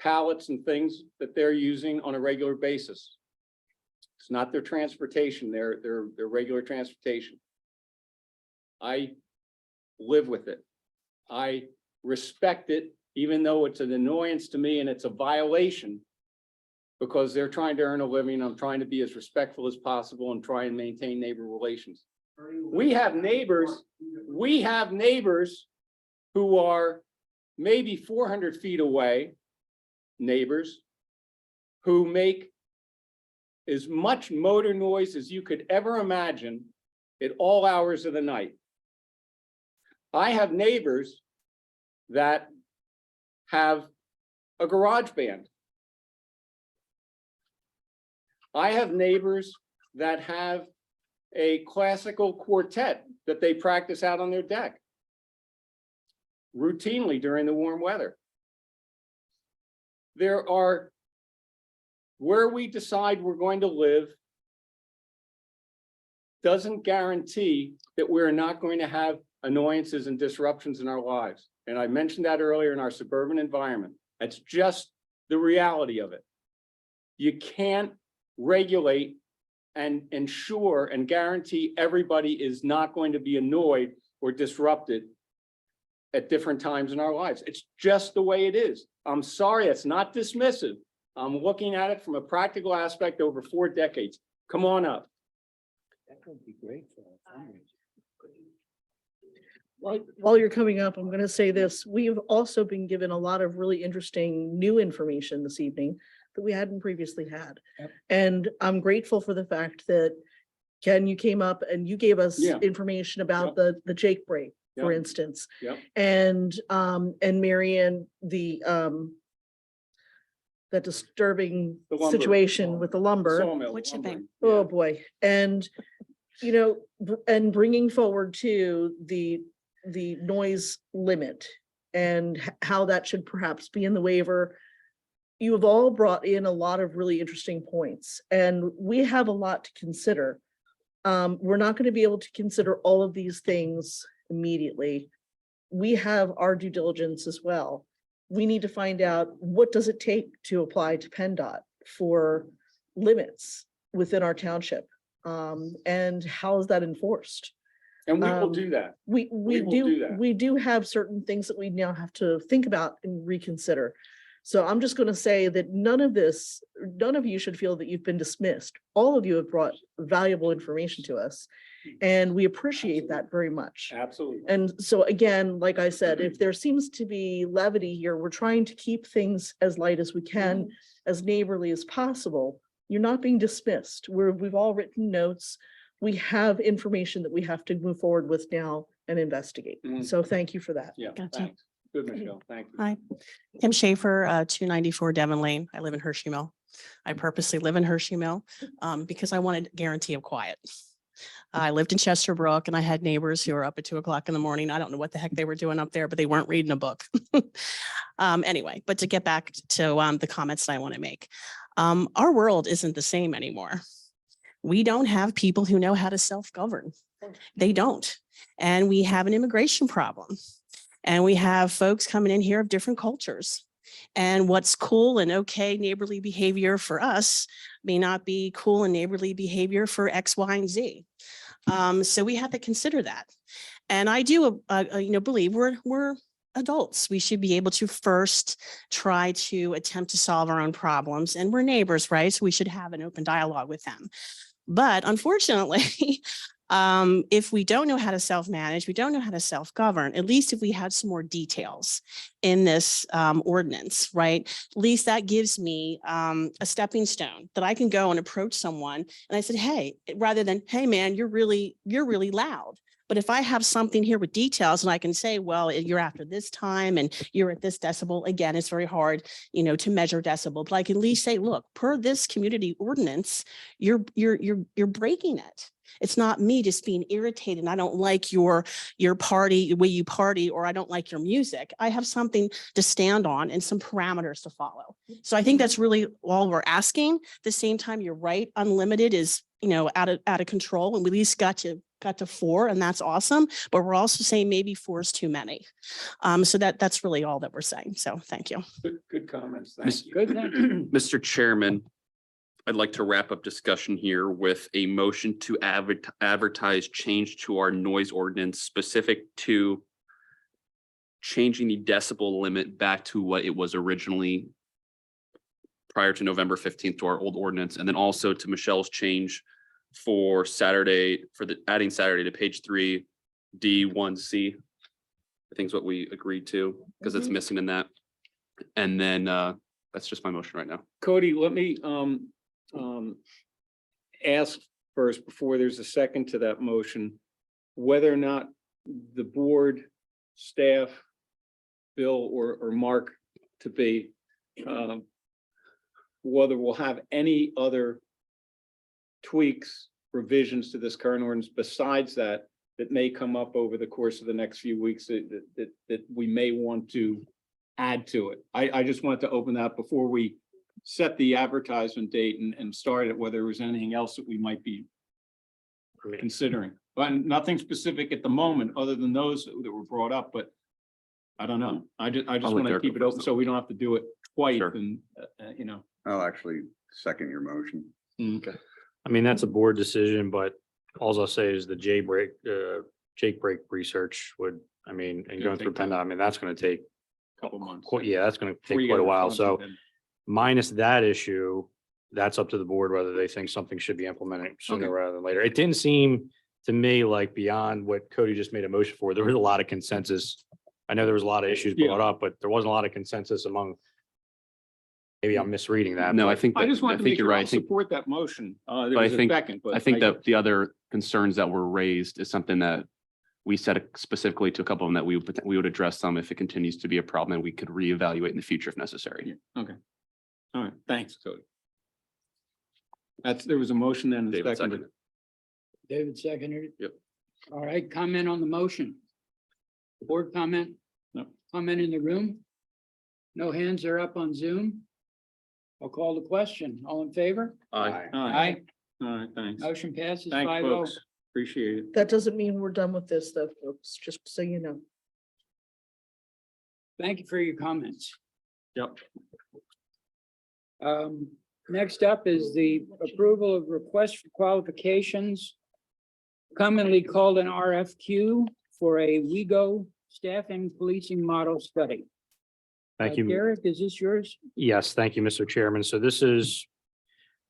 pallets and things that they're using on a regular basis. It's not their transportation, their regular transportation. I live with it. I respect it, even though it's an annoyance to me and it's a violation, because they're trying to earn a living. I'm trying to be as respectful as possible and try and maintain neighbor relations. We have neighbors who are maybe 400 feet away, neighbors, who make as much motor noise as you could ever imagine at all hours of the night. I have neighbors that have a garage band. I have neighbors that have a classical quartet that they practice out on their deck routinely during the warm weather. There are, where we decide we're going to live doesn't guarantee that we're not going to have annoyances and disruptions in our lives. And I mentioned that earlier in our suburban environment. That's just the reality of it. You can't regulate and ensure and guarantee everybody is not going to be annoyed or disrupted at different times in our lives. It's just the way it is. I'm sorry, it's not dismissive. I'm looking at it from a practical aspect over 4 decades. Come on up. That would be great for our fundraiser. While you're coming up, I'm going to say this. We have also been given a lot of really interesting new information this evening that we hadn't previously had. Yep. And I'm grateful for the fact that Ken, you came up and you gave us Yeah. information about Yep. the Jake break, for Yep. instance. Yep. And Marianne, that disturbing The lumber. situation with the lumber. Sawmill, Which lumber. thing? Oh, boy. And, you know, and bringing forward to the noise limit and how that should perhaps be in the waiver. You have all brought in a lot of really interesting points, and we have a lot to consider. We're not going to be able to consider all of these things immediately. We have our due diligence as well. We need to find out, what does it take to apply to PennDOT for limits within our township? And how is that enforced? And we will Um, do that. We will do that. we do have certain things that we now have to think about and reconsider. So I'm just going to say that none of you should feel that you've been dismissed. All of you have brought valuable information to us, and we appreciate that very much. Absolutely. And so again, like I said, if there seems to be levity here, we're trying to keep things as light as we can, as neighborly as possible. You're not being dismissed. We've all written notes. We have information that we have to move forward with now and investigate. Mhm. So thank you for that. Yeah, Gotcha. thanks. Good, Michelle. Thank you. Hi, Kim Schaefer, 294 Devon Lane. I live in Hershey Mill. I purposely live in Hershey Mill because I wanted guarantee of quiet. I lived in Chesterbrook and I had neighbors who were up at 2 o'clock in the morning. I don't know what the heck they were doing up there, but they weren't reading a book. Anyway, but to get back to the comments that I want to make. Our world isn't the same anymore. We don't have people who know how to self-govern. They don't. And we have an immigration problem. And we have folks coming in here of different cultures. And what's cool and okay neighborly behavior for us may not be cool and neighborly behavior for X, Y, and Z. So we have to consider that. And I do, believe we're adults. We should be able to first try to attempt to solve our own problems. And we're neighbors, right? So we should have an open dialogue with them. But unfortunately, if we don't know how to self-manage, we don't know how to self-govern, at least if we had some more details in this ordinance, right? At least that gives me a stepping stone that I can go and approach someone. And I said, hey, rather than, hey, man, you're really loud. But if I have something here with details and I can say, well, you're after this time and you're at this decibel, again, it's very hard, to measure decibel, but I can at least say, look, per this community ordinance, you're breaking it. It's not me just being irritated. I don't like your party, the way you party, or I don't like your music. I have something to stand on and some parameters to follow. So I think that's really all we're asking. At the same time, you're right. Unlimited is, out of control, and we at least got to 4, and that's awesome. But we're also saying maybe 4 is too many. So that's really all that we're saying. So thank you. Good comments. Miss- Thank you. Good. Thank you. Mr. Chairman, I'd like to wrap up discussion here with a motion to advertise change to our noise ordinance specific to changing the decibel limit back to what it was originally prior to November 15th to our old ordinance, and then also to Michelle's change for Saturday, adding Saturday to page 3, D1C. I think is what we agreed to, because it's missing in that. And then that's just my motion right now. Cody, let me ask first, before there's a second to that motion, whether or not the board, staff, Bill or Mark to be, whether we'll have any other tweaks, revisions to this current ordinance besides that may come up over the course of the next few weeks that we may want to add to it. I just wanted to open that before we set the advertisement date and start it, whether there was anything else that we might be considering. But nothing specific at the moment, other than those that were brought up, but I don't know. I just let want to Derek keep go it open first. so we don't have to do it twice Sure. and, I'll actually second your motion. Okay. I mean, that's a board decision, but all I'll say is the Jake break research would, and Yeah, going through take time. PennDOT, that's going to take Couple months. that's going to Before you take quite get a while. response So from them. minus that issue, that's up to the board whether they think something should be implemented sooner Okay. rather than later. It didn't seem to me like beyond what Cody just made a motion for, there was a lot of consensus. I know there was a lot of issues Yeah. brought up, but there wasn't a lot of consensus among Maybe I'm misreading that. No, I but think, I just I wanted to think make you're sure right. I'll I think, support that motion. There but I was a think, second, but I think that the other concerns that were raised is something that we said specifically to a couple of them that we would address some if it continues to be a problem and we could reevaluate in the future if necessary. Okay. All right, thanks, Cody. There was a motion and a David second. seconded. David seconded it? Yep. All right, comment on the motion? Board comment? No. Comment in the room? No hands are up on Zoom? I'll call the question. All in favor? Aye. All right, all right, thanks. Motion passes Thanks, 5-0. folks. Appreciate it. That doesn't mean we're done with this, though, folks, just so you know. Thank you for your comments. Yep. Next up is the approval of request for qualifications, commonly called an RFQ for a WeGo staffing policing model study. Thank you. Derek, is this yours? Yes, thank you, Mr. Chairman. So this is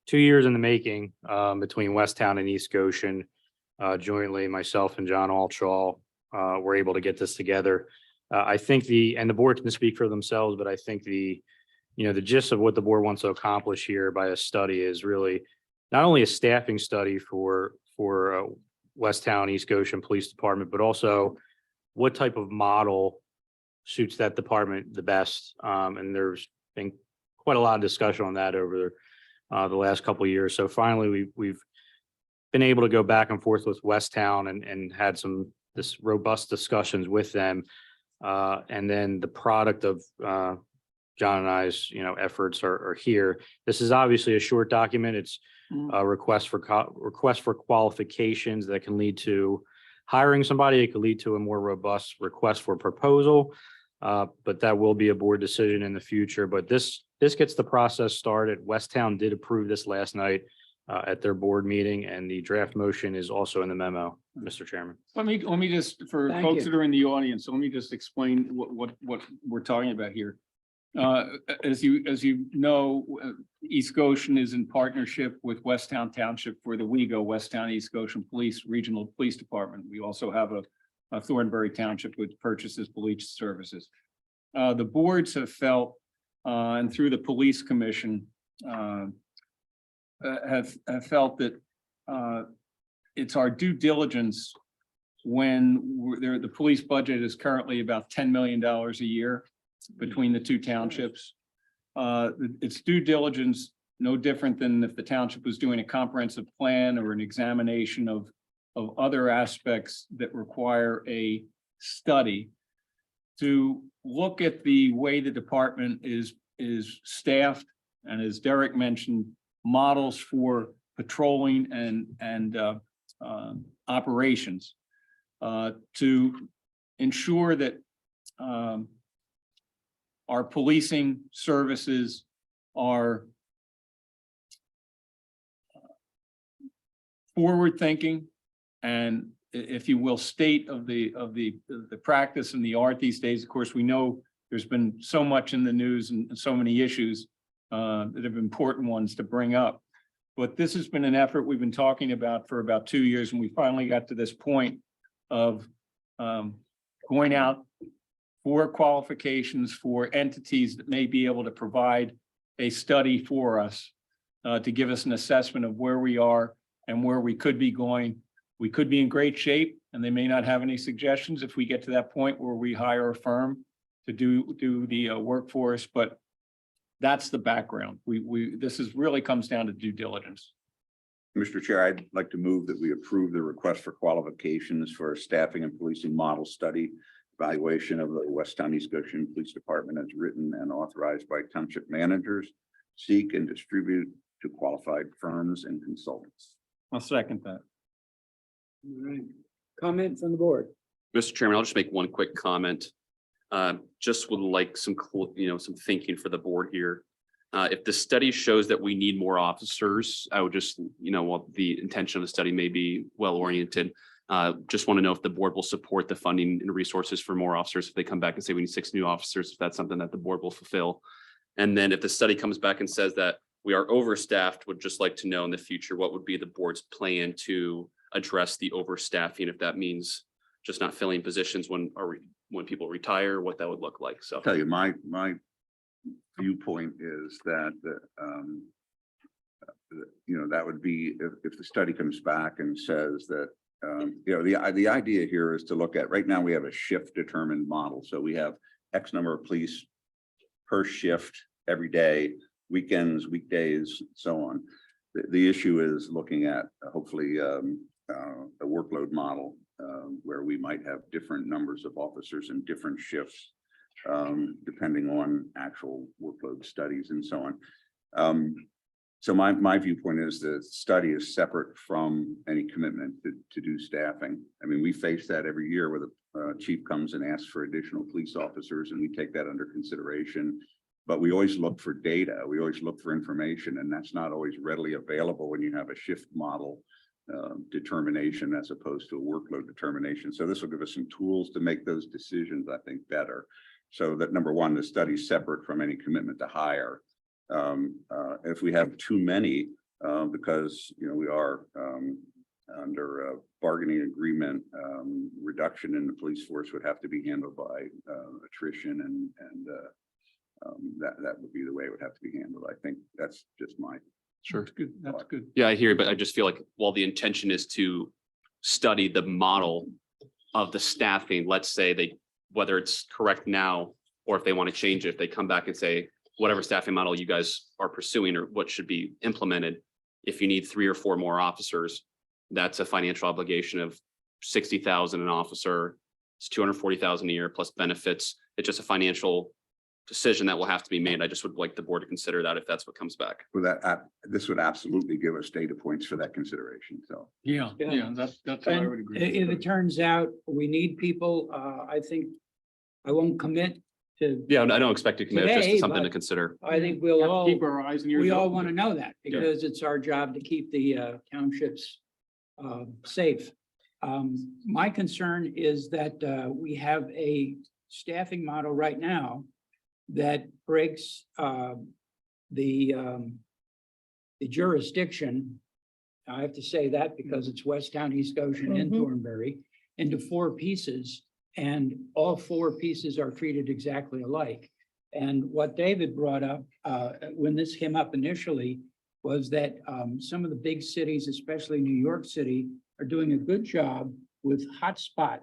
2 years in the making between Westtown and East Goshen. Jointly, myself and John Altshaw were able to get this together. I think and the board can speak for themselves, but I think the gist of what the board wants to accomplish here by a study is really not only a staffing study for Westtown, East Goshen Police Department, but also what type of model suits that department the best. And there's been quite a lot of discussion on that over the last couple of years. So finally, we've been able to go back and forth with Westtown and had this robust discussions with them. And then the product of John and I's, efforts are here. This is obviously a short document. It's a request for qualifications that can lead to hiring somebody. It could lead to a more robust request for proposal. But that will be a board decision in the future. But this gets the process started. Westtown did approve this last night at their board meeting, and the draft motion is also in the memo, Mr. Chairman. Let me just, for Thank folks you. that are in the audience, let me just explain what we're talking about here. As you know, East Goshen is in partnership with Westtown Township for the WeGo Westtown East Goshen Police Regional Police Department. We also have a Thornbury Township which purchases police services. The boards have felt, and through the police commission, have felt that it's our due diligence when the police budget is currently about $10 million a year between the two townships. It's due diligence, no different than if the township was doing a comprehensive plan or an examination of other aspects that require a study to look at the way the department is staffed, and as Derek mentioned, models for patrolling and operations to ensure that our policing services are forward-thinking and, if you will, state of the practice and the art these days. Of course, we know there's been so much in the news and so many issues that have important ones to bring up. But this has been an effort we've been talking about for about 2 years, and we finally got to this point of going out for qualifications for entities that may be able to provide a study for us to give us an assessment of where we are and where we could be going. We could be in great shape, and they may not have any suggestions if we get to that point where we hire a firm to do the work for us, but that's the background. This really comes down to due diligence. Mr. Chair, I'd like to move that we approve the request for qualifications for a staffing and policing model study evaluation of the Westtown East Goshen Police Department as written and authorized by township managers, seek and distribute to qualified firms and consultants. I'll second that. All right. Comment from the board. Mr. Chairman, I'll just make one quick comment. Just would like some thinking for the board here. If the study shows that we need more officers, I would just, while the intention of the study may be well-oriented, just want to know if the board will support the funding and resources for more officers. If they come back and say we need 6 new officers, if that's something that the board will fulfill. And then if the study comes back and says that we are overstaffed, would just like to know in the future, what would be the board's plan to address the overstaffing, if that means just not filling positions when people retire, what that would look like. So I'll tell you, my viewpoint is that, that would be if the study comes back and says that, the idea here is to look at, right now we have a shift determined model. So we have X number of police per shift every day, weekends, weekdays, so on. The issue is looking at hopefully a workload model where we might have different numbers of officers in different shifts depending on actual workload studies and so on. So my viewpoint is the study is separate from any commitment to do staffing. I mean, we face that every year where the chief comes and asks for additional police officers, and we take that under consideration. But we always look for data. We always look for information, and that's not always readily available when you have a shift model determination as opposed to a workload determination. So this will give us some tools to make those decisions, I think, better. So that number one, the study is separate from any commitment to hire. If we have too many, because we are under a bargaining agreement, reduction in the police force would have to be handled by attrition, and that would be the way it would have to be handled. I think that's just my. Sure. Good, that's good. Yeah, I hear you, but I just feel like while the intention is to study the model of the staffing, let's say whether it's correct now, or if they want to change it, if they come back and say, whatever staffing model you guys are pursuing or what should be implemented, if you need 3 or 4 more officers, that's a financial obligation of 60,000 an officer. It's 240,000 a year plus benefits. It's just a financial decision that will have to be made. I just would like the board to consider that if that's what comes back. Well, this would absolutely give us data points for that consideration. So Yeah, that's what I would agree. If it turns out we need people, I think I won't commit to. Yeah, I don't expect to commit, just Today, something to but consider. I think we'll all, Keep our eyes and ears. we all open. want to know that because it's our job to keep the townships safe. My concern is that we have a staffing model right now that breaks the jurisdiction. I have to say that because it's Westtown, East Goshen, and Thornbury into 4 pieces, and all 4 pieces are treated exactly alike. And what David brought up when this came up initially was that some of the big cities, especially New York City, are doing a good job with hotspot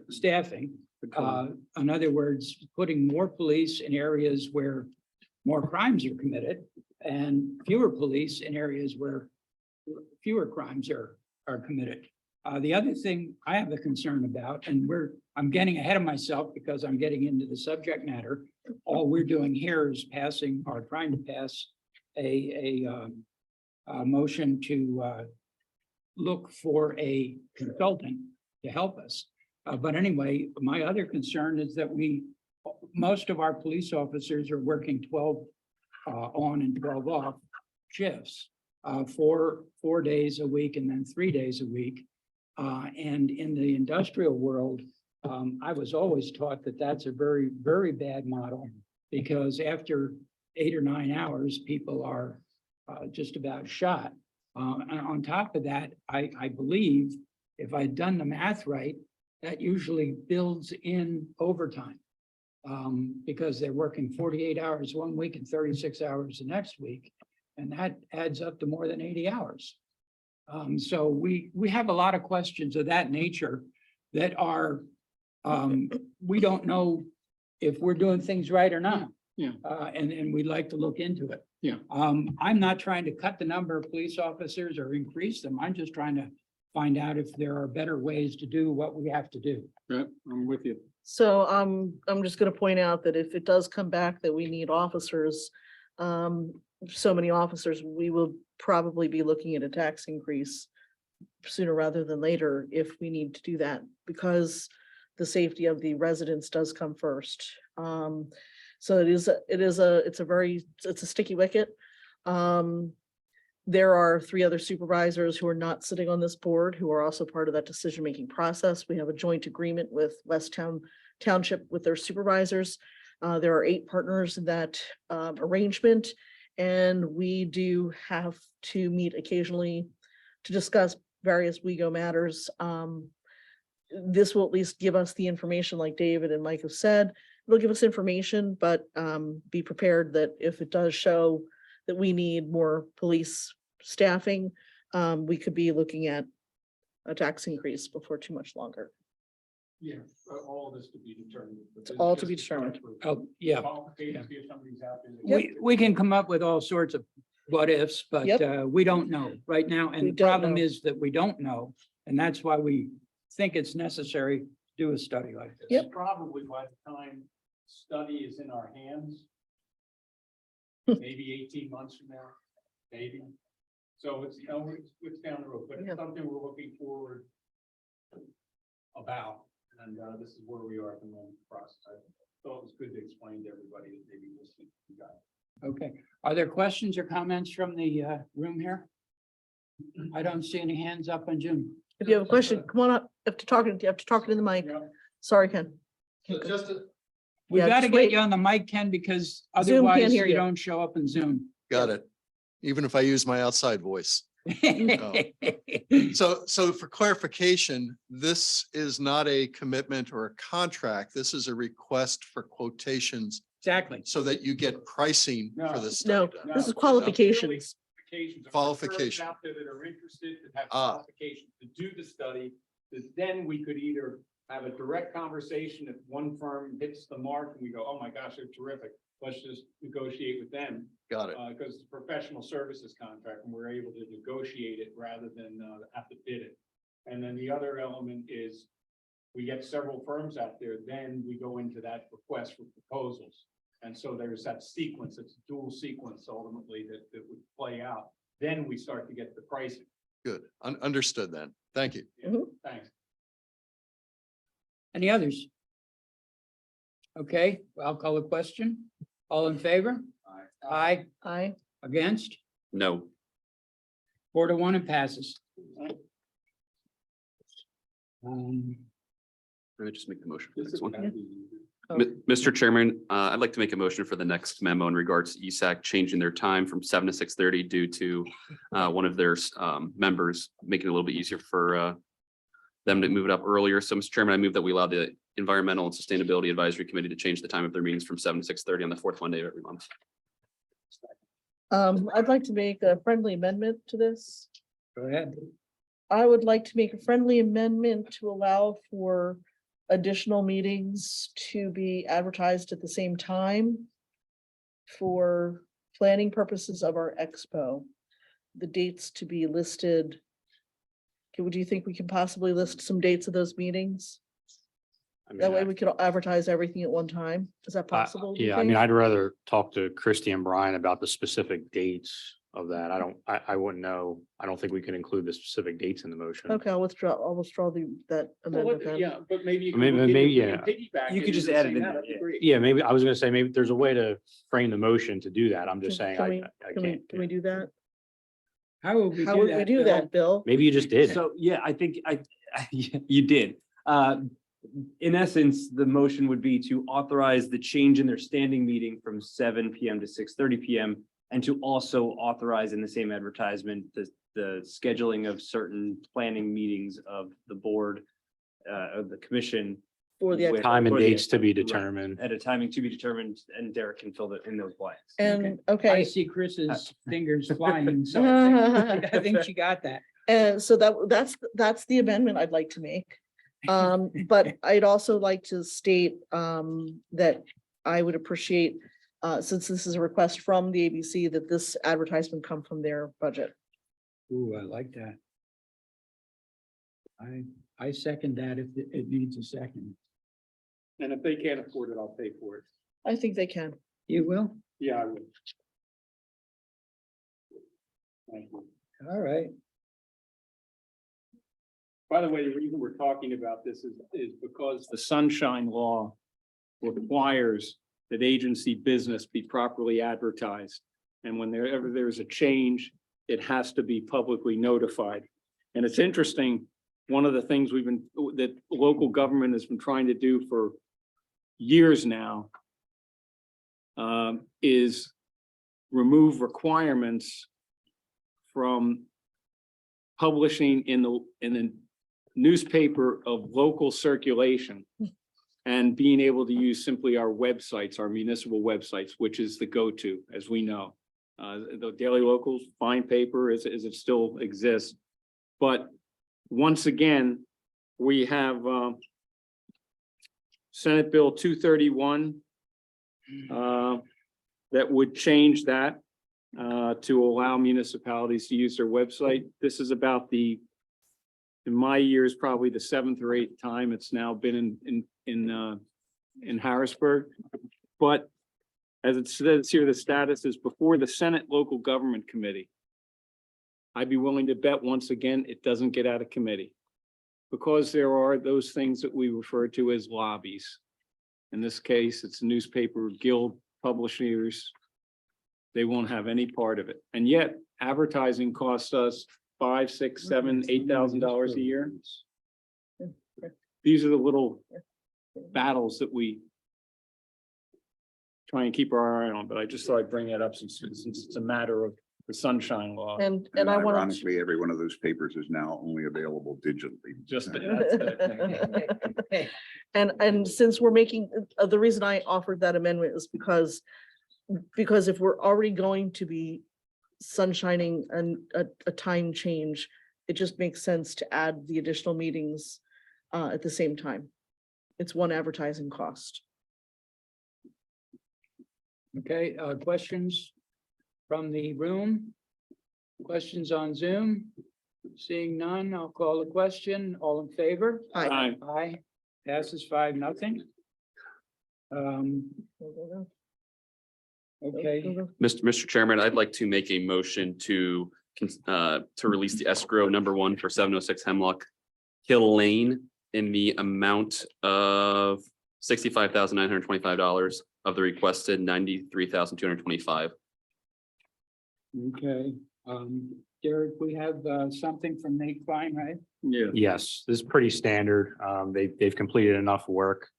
staffing. In other words, putting more police in areas where more crimes are committed and fewer police in areas where fewer crimes are committed. The other thing I have a concern about, and I'm getting ahead of myself because I'm getting into the subject matter. All we're doing here is passing or trying to pass a motion to look for a consultant to help us. But anyway, my other concern is that most of our police officers are working 12 on and 12 off shifts, 4 days a week and then 3 days a week. And in the industrial world, I was always taught that that's a very, very bad model because after 8 or 9 hours, people are just about shot. And on top of that, I believe if I'd done the math right, that usually builds in overtime because they're working 48 hours one week and 36 hours the next week. And that adds up to more than 80 hours. So we have a lot of questions of that nature that are, we don't know if we're doing things right or not. Yeah. And we'd like to look into it. Yeah. I'm not trying to cut the number of police officers or increase them. I'm just trying to find out if there are better ways to do what we have to do. Yeah, I'm with you. So I'm just gonna point out that if it does come back that we need officers, so many officers, we will probably be looking at a tax increase sooner rather than later if we need to do that, because the safety of the residents does come first. So it's a sticky wicket. There are 3 other supervisors who are not sitting on this board who are also part of that decision-making process. We have a joint agreement with Westtown Township with their supervisors. There are 8 partners in that arrangement, and we do have to meet occasionally to discuss various WeGo matters. This will at least give us the information, like David and Mike have said, it'll give us information, but be prepared that if it does show that we need more police staffing, we could be looking at a tax increase before too much longer. Yeah, all of this to be determined. It's all to be determined. Oh, yeah. Qualifications, see if somebody's out there. We can come up with all sorts of what ifs, but Yep. we don't know right now. We And the don't problem know. is that we don't know. And that's why we think it's necessary to do a study like this. Yep. Probably by the time study is in our hands, maybe 18 months from now, maybe. So it's, you know, it's down the road, but Yeah. it's something we're looking forward about. And this is where we are at the moment in the process. I thought it was good to explain to everybody that maybe listening. You got it. Okay. Are there questions or comments from the room here? I don't see any hands up on Zoom. If you have a question, come on up. You have to talk it in the mic. Yeah. Sorry, Ken. So just to, We Yeah, got to just get wait. you on the mic, Ken, because Zoom can't otherwise hear you you. don't show up in Zoom. Got it. Even if I use my outside voice. So for clarification, this is not a commitment or a contract. This is a request for quotations Exactly. so that you get pricing for this. No, study. this is qualifications. Qualification. Out there that are interested, that have Ah. qualifications to do the study, that then we could either have a direct conversation if one firm hits the mark and we go, oh my gosh, they're terrific. Let's just negotiate with them. Got it. Because it's a professional services contract and we're able to negotiate it rather than have to bid it. And then the other element is we get several firms out there, then we go into that request for proposals. And so there's that sequence, it's a dual sequence ultimately that would play out. Then we start to get the pricing. Good. Understood then. Thank you. Thanks. Any others? Okay, I'll call a question. All in favor? Aye. Aye. Against? No. 4-1, it passes. Let me just make the motion for This this is one. gonna be- Oh. Mr. Chairman, I'd like to make a motion for the next memo in regards to ESAC changing their time from 7 to 6:30 due to one of their members making it a little bit easier for them to move it up earlier. So, Mr. Chairman, I move that we allow the Environmental and Sustainability Advisory Committee to change the time of their meetings from 7 to 6:30 on the fourth Monday of every month. I'd like to make a friendly amendment to this. Go ahead. I would like to make a friendly amendment to allow for additional meetings to be advertised at the same time for planning purposes of our expo. The dates to be listed. Okay, do you think we can possibly list some dates of those meetings? I mean, That way we could advertise everything at one time. Is that possible? do you Yeah, I mean, think? I'd rather talk to Christy and Brian about the specific dates of that. I wouldn't know. I don't think we can include the specific dates in the motion. Okay, I'll withdraw that amendment then. Yeah, but maybe. you I mean, could look maybe, into- yeah. piggyback You could it just into add it saying in that, there, that'd be yeah. great. Yeah, maybe I was gonna say, maybe there's a way to frame the motion to do that. I'm just saying, Can I we, I can we, can't. can we do that? How would we How do would we that? do Bill? that, Bill? Maybe you just did. So, yeah, I think you did. In essence, the motion would be to authorize the change in their standing meeting from 7 PM to 6:30 PM. And to also authorize in the same advertisement, the scheduling of certain planning meetings of the board, of the commission. For the, with- Time and for the dates to be right, determined. At a timing to be determined, and Derek can fill in those blanks. and, I okay, see Chris's fingers flying, so I think she got that. and so that's the amendment I'd like to make. But I'd also like to state, that I would appreciate, since this is a request from the ABC, that this advertisement come from their budget. Ooh, I like that. I second that if it needs a second. And if they can't afford it, I'll pay for it. I think they can. You will? Yeah, I would. Thank you. All right. By the way, the reason we're talking about this is because the sunshine law requires that agency business be properly advertised. And whenever there's a change, it has to be publicly notified. And it's interesting, one of the things that local government has been trying to do for years now is remove requirements from publishing in the newspaper of local circulation. and being able to use simply our websites, our municipal websites, which is the go-to, as we know. The Daily Locals, fine paper as it still exists. But once again, we have Senate Bill 231 that would change that to allow municipalities to use their website. This is about in my years, probably the 7th or 8th time it's now been in Harrisburg. But as it says here, the status is before the Senate Local Government Committee. I'd be willing to bet once again, it doesn't get out of committee. Because there are those things that we refer to as lobbies. In this case, it's newspaper guild publishers. They won't have any part of it. And yet advertising costs us $5,000, $6,000, $7,000, $8,000 a year. These are the little battles that we try and keep our eye on, but I just thought I'd bring that up since it's a matter of the sunshine law. And And I wanted ironically, every one of those papers is now only available digitally. Just and since we're making, the reason I offered that amendment is because if we're already going to be sunshining a time change, it just makes sense to add the additional meetings at the same time. It's one advertising cost. Okay, questions from the room? Questions on Zoom? Seeing none, I'll call the question. All in favor? Aye. Aye. Passes 5-0. Okay, Mr. Chairman, I'd like to make a motion to release the escrow number 1 for 706 Hemlock Hill Lane in the amount of $65,925 of the requested $93,225. okay. Derek, we have something from Nate Klein, right? Yeah. Yes, this is pretty standard. They've completed enough work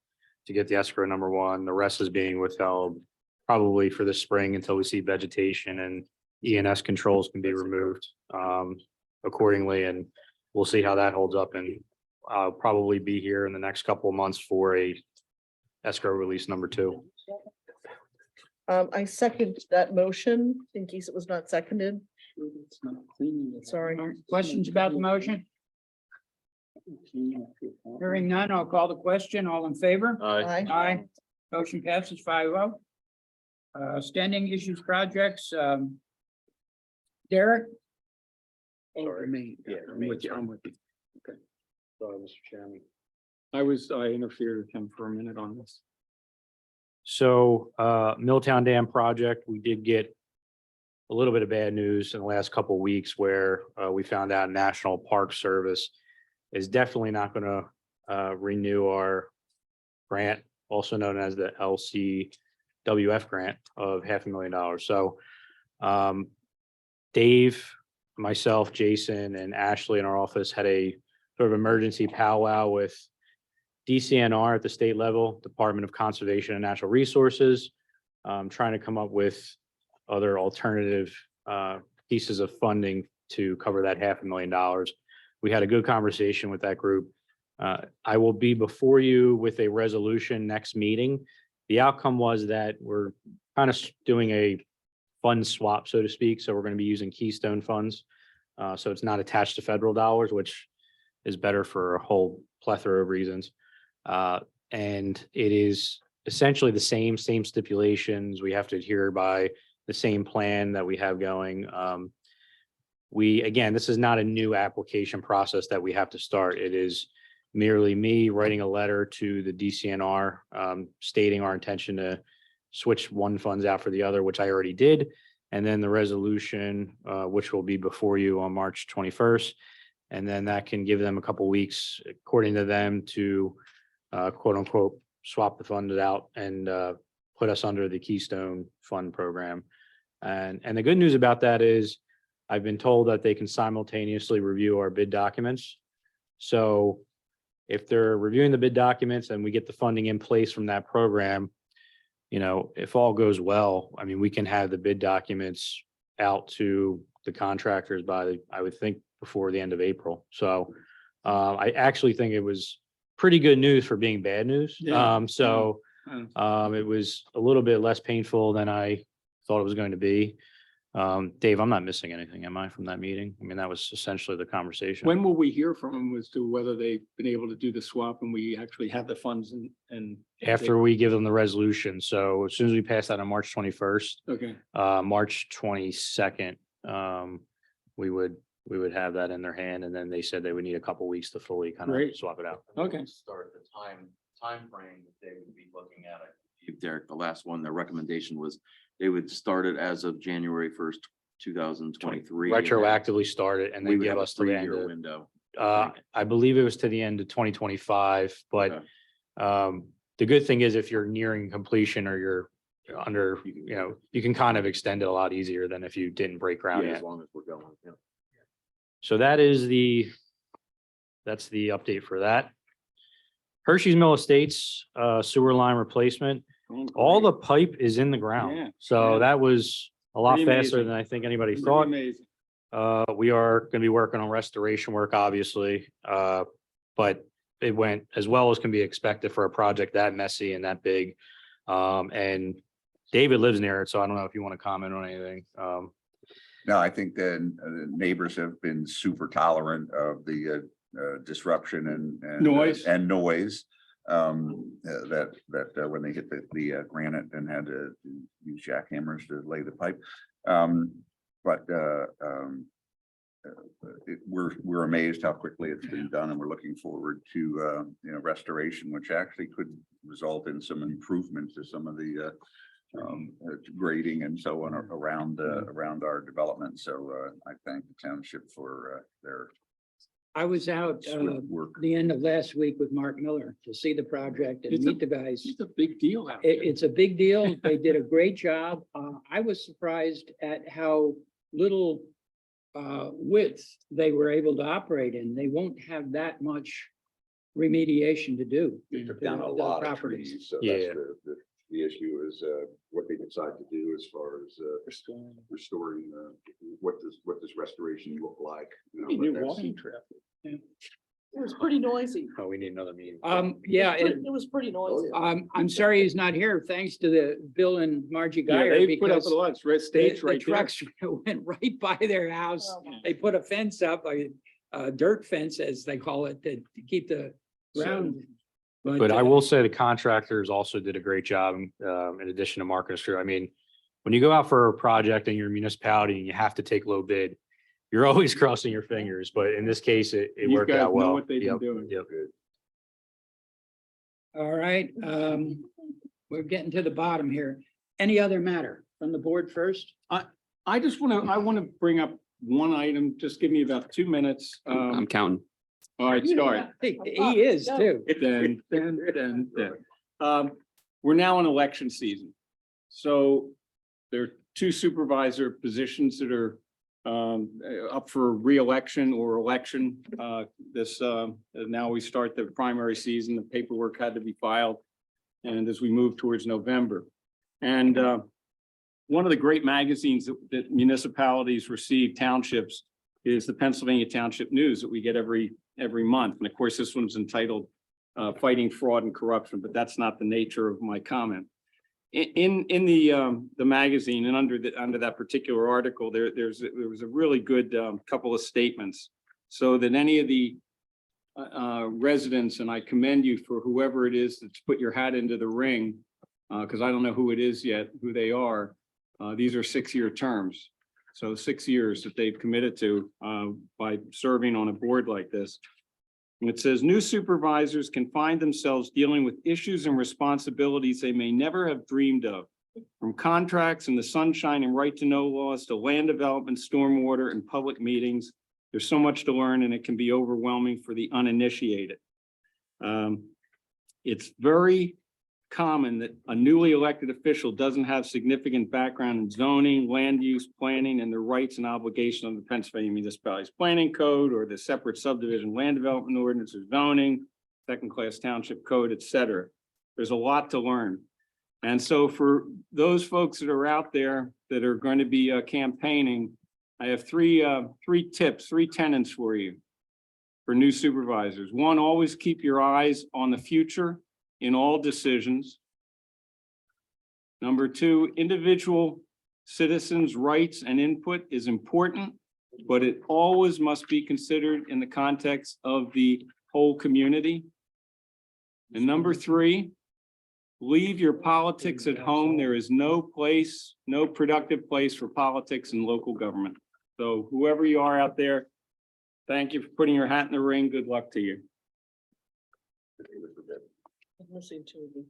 to get the escrow number 1. The rest is being withheld probably for the spring until we see vegetation and ENS controls can be removed accordingly. And we'll see how that holds up. And I'll probably be here in the next couple of months for a escrow release number 2. I second that motion in case it was not seconded. Sorry. Questions about the motion? Hearing none, I'll call the question. All in favor? Aye. Aye. Motion passes 5-0. Standing issues projects, Derek? Sorry. Me. Yeah, I'm with you. I'm with you. Okay. Sorry, Mr. Chairman. I interfered with him for a minute on this. So Milltown Dam project, we did get a little bit of bad news in the last couple of weeks where we found out National Park Service is definitely not going to renew our grant, also known as the LCWF grant of $500,000. So Dave, myself, Jason, and Ashley in our office had a sort of emergency powwow with DCNR at the state level, Department of Conservation and Natural Resources, trying to come up with other alternative pieces of funding to cover that $500,000. We had a good conversation with that group. I will be before you with a resolution next meeting. The outcome was that we're kind of doing a fund swap, so to speak. So we're going to be using Keystone funds. So it's not attached to federal dollars, which is better for a whole plethora of reasons. And it is essentially the same stipulations. We have to adhere by the same plan that we have going. Again, this is not a new application process that we have to start. It is merely me writing a letter to the DCNR stating our intention to switch one funds out for the other, which I already did. And then the resolution, which will be before you on March 21st. And then that can give them a couple weeks, according to them, to quote unquote, swap the funds out and put us under the Keystone Fund program. And the good news about that is I've been told that they can simultaneously review our bid documents. So if they're reviewing the bid documents and we get the funding in place from that program, you know, if all goes well, I mean, we can have the bid documents out to the contractors by, I would think, before the end of April. So I actually think it was pretty good news for being bad news. Yeah. So it was a little bit less painful than I thought it was going to be. Dave, I'm not missing anything, am I, from that meeting? I mean, that was essentially the conversation. When will we hear from them as to whether they've been able to do the swap and we actually have the funds and? After we give them the resolution. So as soon as we pass that on March 21st, Okay, March 22nd, we would have that in their hand. And then they said they would need a couple weeks to fully kind of Great. swap it out. okay. Start the time frame that they would be looking at. I believe, Derek, the last one, their recommendation was they would start it as of January 1st, 2023. Retroactively start it and We then would give have a us to the end 3-year of, window. I believe it was to the end of 2025, but the good thing is if you're nearing completion or you're under, you can kind of extend it a lot easier than if you didn't break ground Yeah, yet. as long as we're going. Yeah. So that's the update for that. Hershey's Mill Estates, sewer line replacement, all the pipe is in the Yeah, ground. So yeah. that was a lot Pretty faster amazing. than I think anybody Pretty thought. amazing. We are going to be working on restoration work, obviously. But it went as well as can be expected for a project that messy and that big. And David lives near it, so I don't know if you want to comment on anything. No, I think the neighbors have been super tolerant of the disruption and Noise. and noise. That when they hit the granite and had to use jackhammers to lay the pipe. We're amazed how quickly it's been done, and we're looking forward to restoration, which actually could result in some improvement to some of the grading and so on around our development. So I thank the township for their I was out swift work. the end of last week with Mark Miller to see the project and It's a- meet the guys. It's a big deal out there. It's a big deal. They did a great job. I was surprised at how little width they were able to operate in. They won't have that much remediation to do. They took to down a the lot of properties. trees, so Yeah. that's the issue is what they decide to do as far as restoring, what does restoration look like? But New that's- walking trail. It was pretty noisy. Oh, we need another meeting. Yeah, It was pretty noisy. I'm sorry he's not here, thanks to the Bill and Margie Yeah, Geyer, they put up because a lot of red the stage the right there. trucks went right by their house. Oh, my. They put a fence up, a dirt fence, as they call it, to keep the ground. But I will say the contractors also did a great job, in addition to Marcus. I mean, when you go out for a project in your municipality and you have to take low bid, you're always crossing your fingers, but in this case, it These worked guys out know well. what they've been Yep, doing. yep. All right, we're getting to the bottom here. Any other matter from the board first? I want to bring up one item. Just give me about 2 minutes. I'm counting. All right, start. He is too. Then. We're now in election season. So there are 2 supervisor positions that are up for reelection or election. Now we start the primary season, the paperwork had to be filed. And as we move towards November. And one of the great magazines that municipalities receive, townships, is the Pennsylvania Township News that we get every month. And of course, this one's entitled Fighting Fraud and Corruption, but that's not the nature of my comment. In the magazine and under that particular article, there was a really good couple of statements, so that any of the residents, and I commend you for whoever it is that's put your hat into the ring, because I don't know who it is yet, who they are. These are 6-year terms, so 6 years that they've committed to by serving on a board like this. And it says, new supervisors can find themselves dealing with issues and responsibilities they may never have dreamed of, from contracts and the sunshine and right to know laws to land development, stormwater, and public meetings. There's so much to learn, and it can be overwhelming for the uninitiated. It's very common that a newly elected official doesn't have significant background in zoning, land use, planning, and the rights and obligations of the Pennsylvania Municipalities Planning Code or the separate subdivision land development ordinance or zoning, second-class township code, et cetera. There's a lot to learn. And so for those folks that are out there that are going to be campaigning, I have three tips, 3 tenets for you. for new supervisors. One, always keep your eyes on the future in all decisions. Number two, individual citizens' rights and input is important, but it always must be considered in the context of the whole community. And number three, leave your politics at home. There is no place, no productive place for politics in local government. So whoever you are out there, thank you for putting your hat in the ring. Good luck to you. I'm listening to the.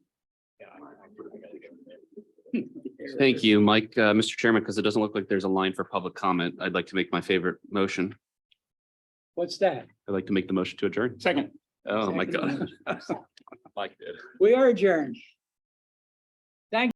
Thank you, Mike. Mr. Chairman, because it doesn't look like there's a line for public comment, I'd like to make my favorite motion. What's that? I'd like to make the motion to adjourn. Second. Oh, my God. Mike did. We are adjourned.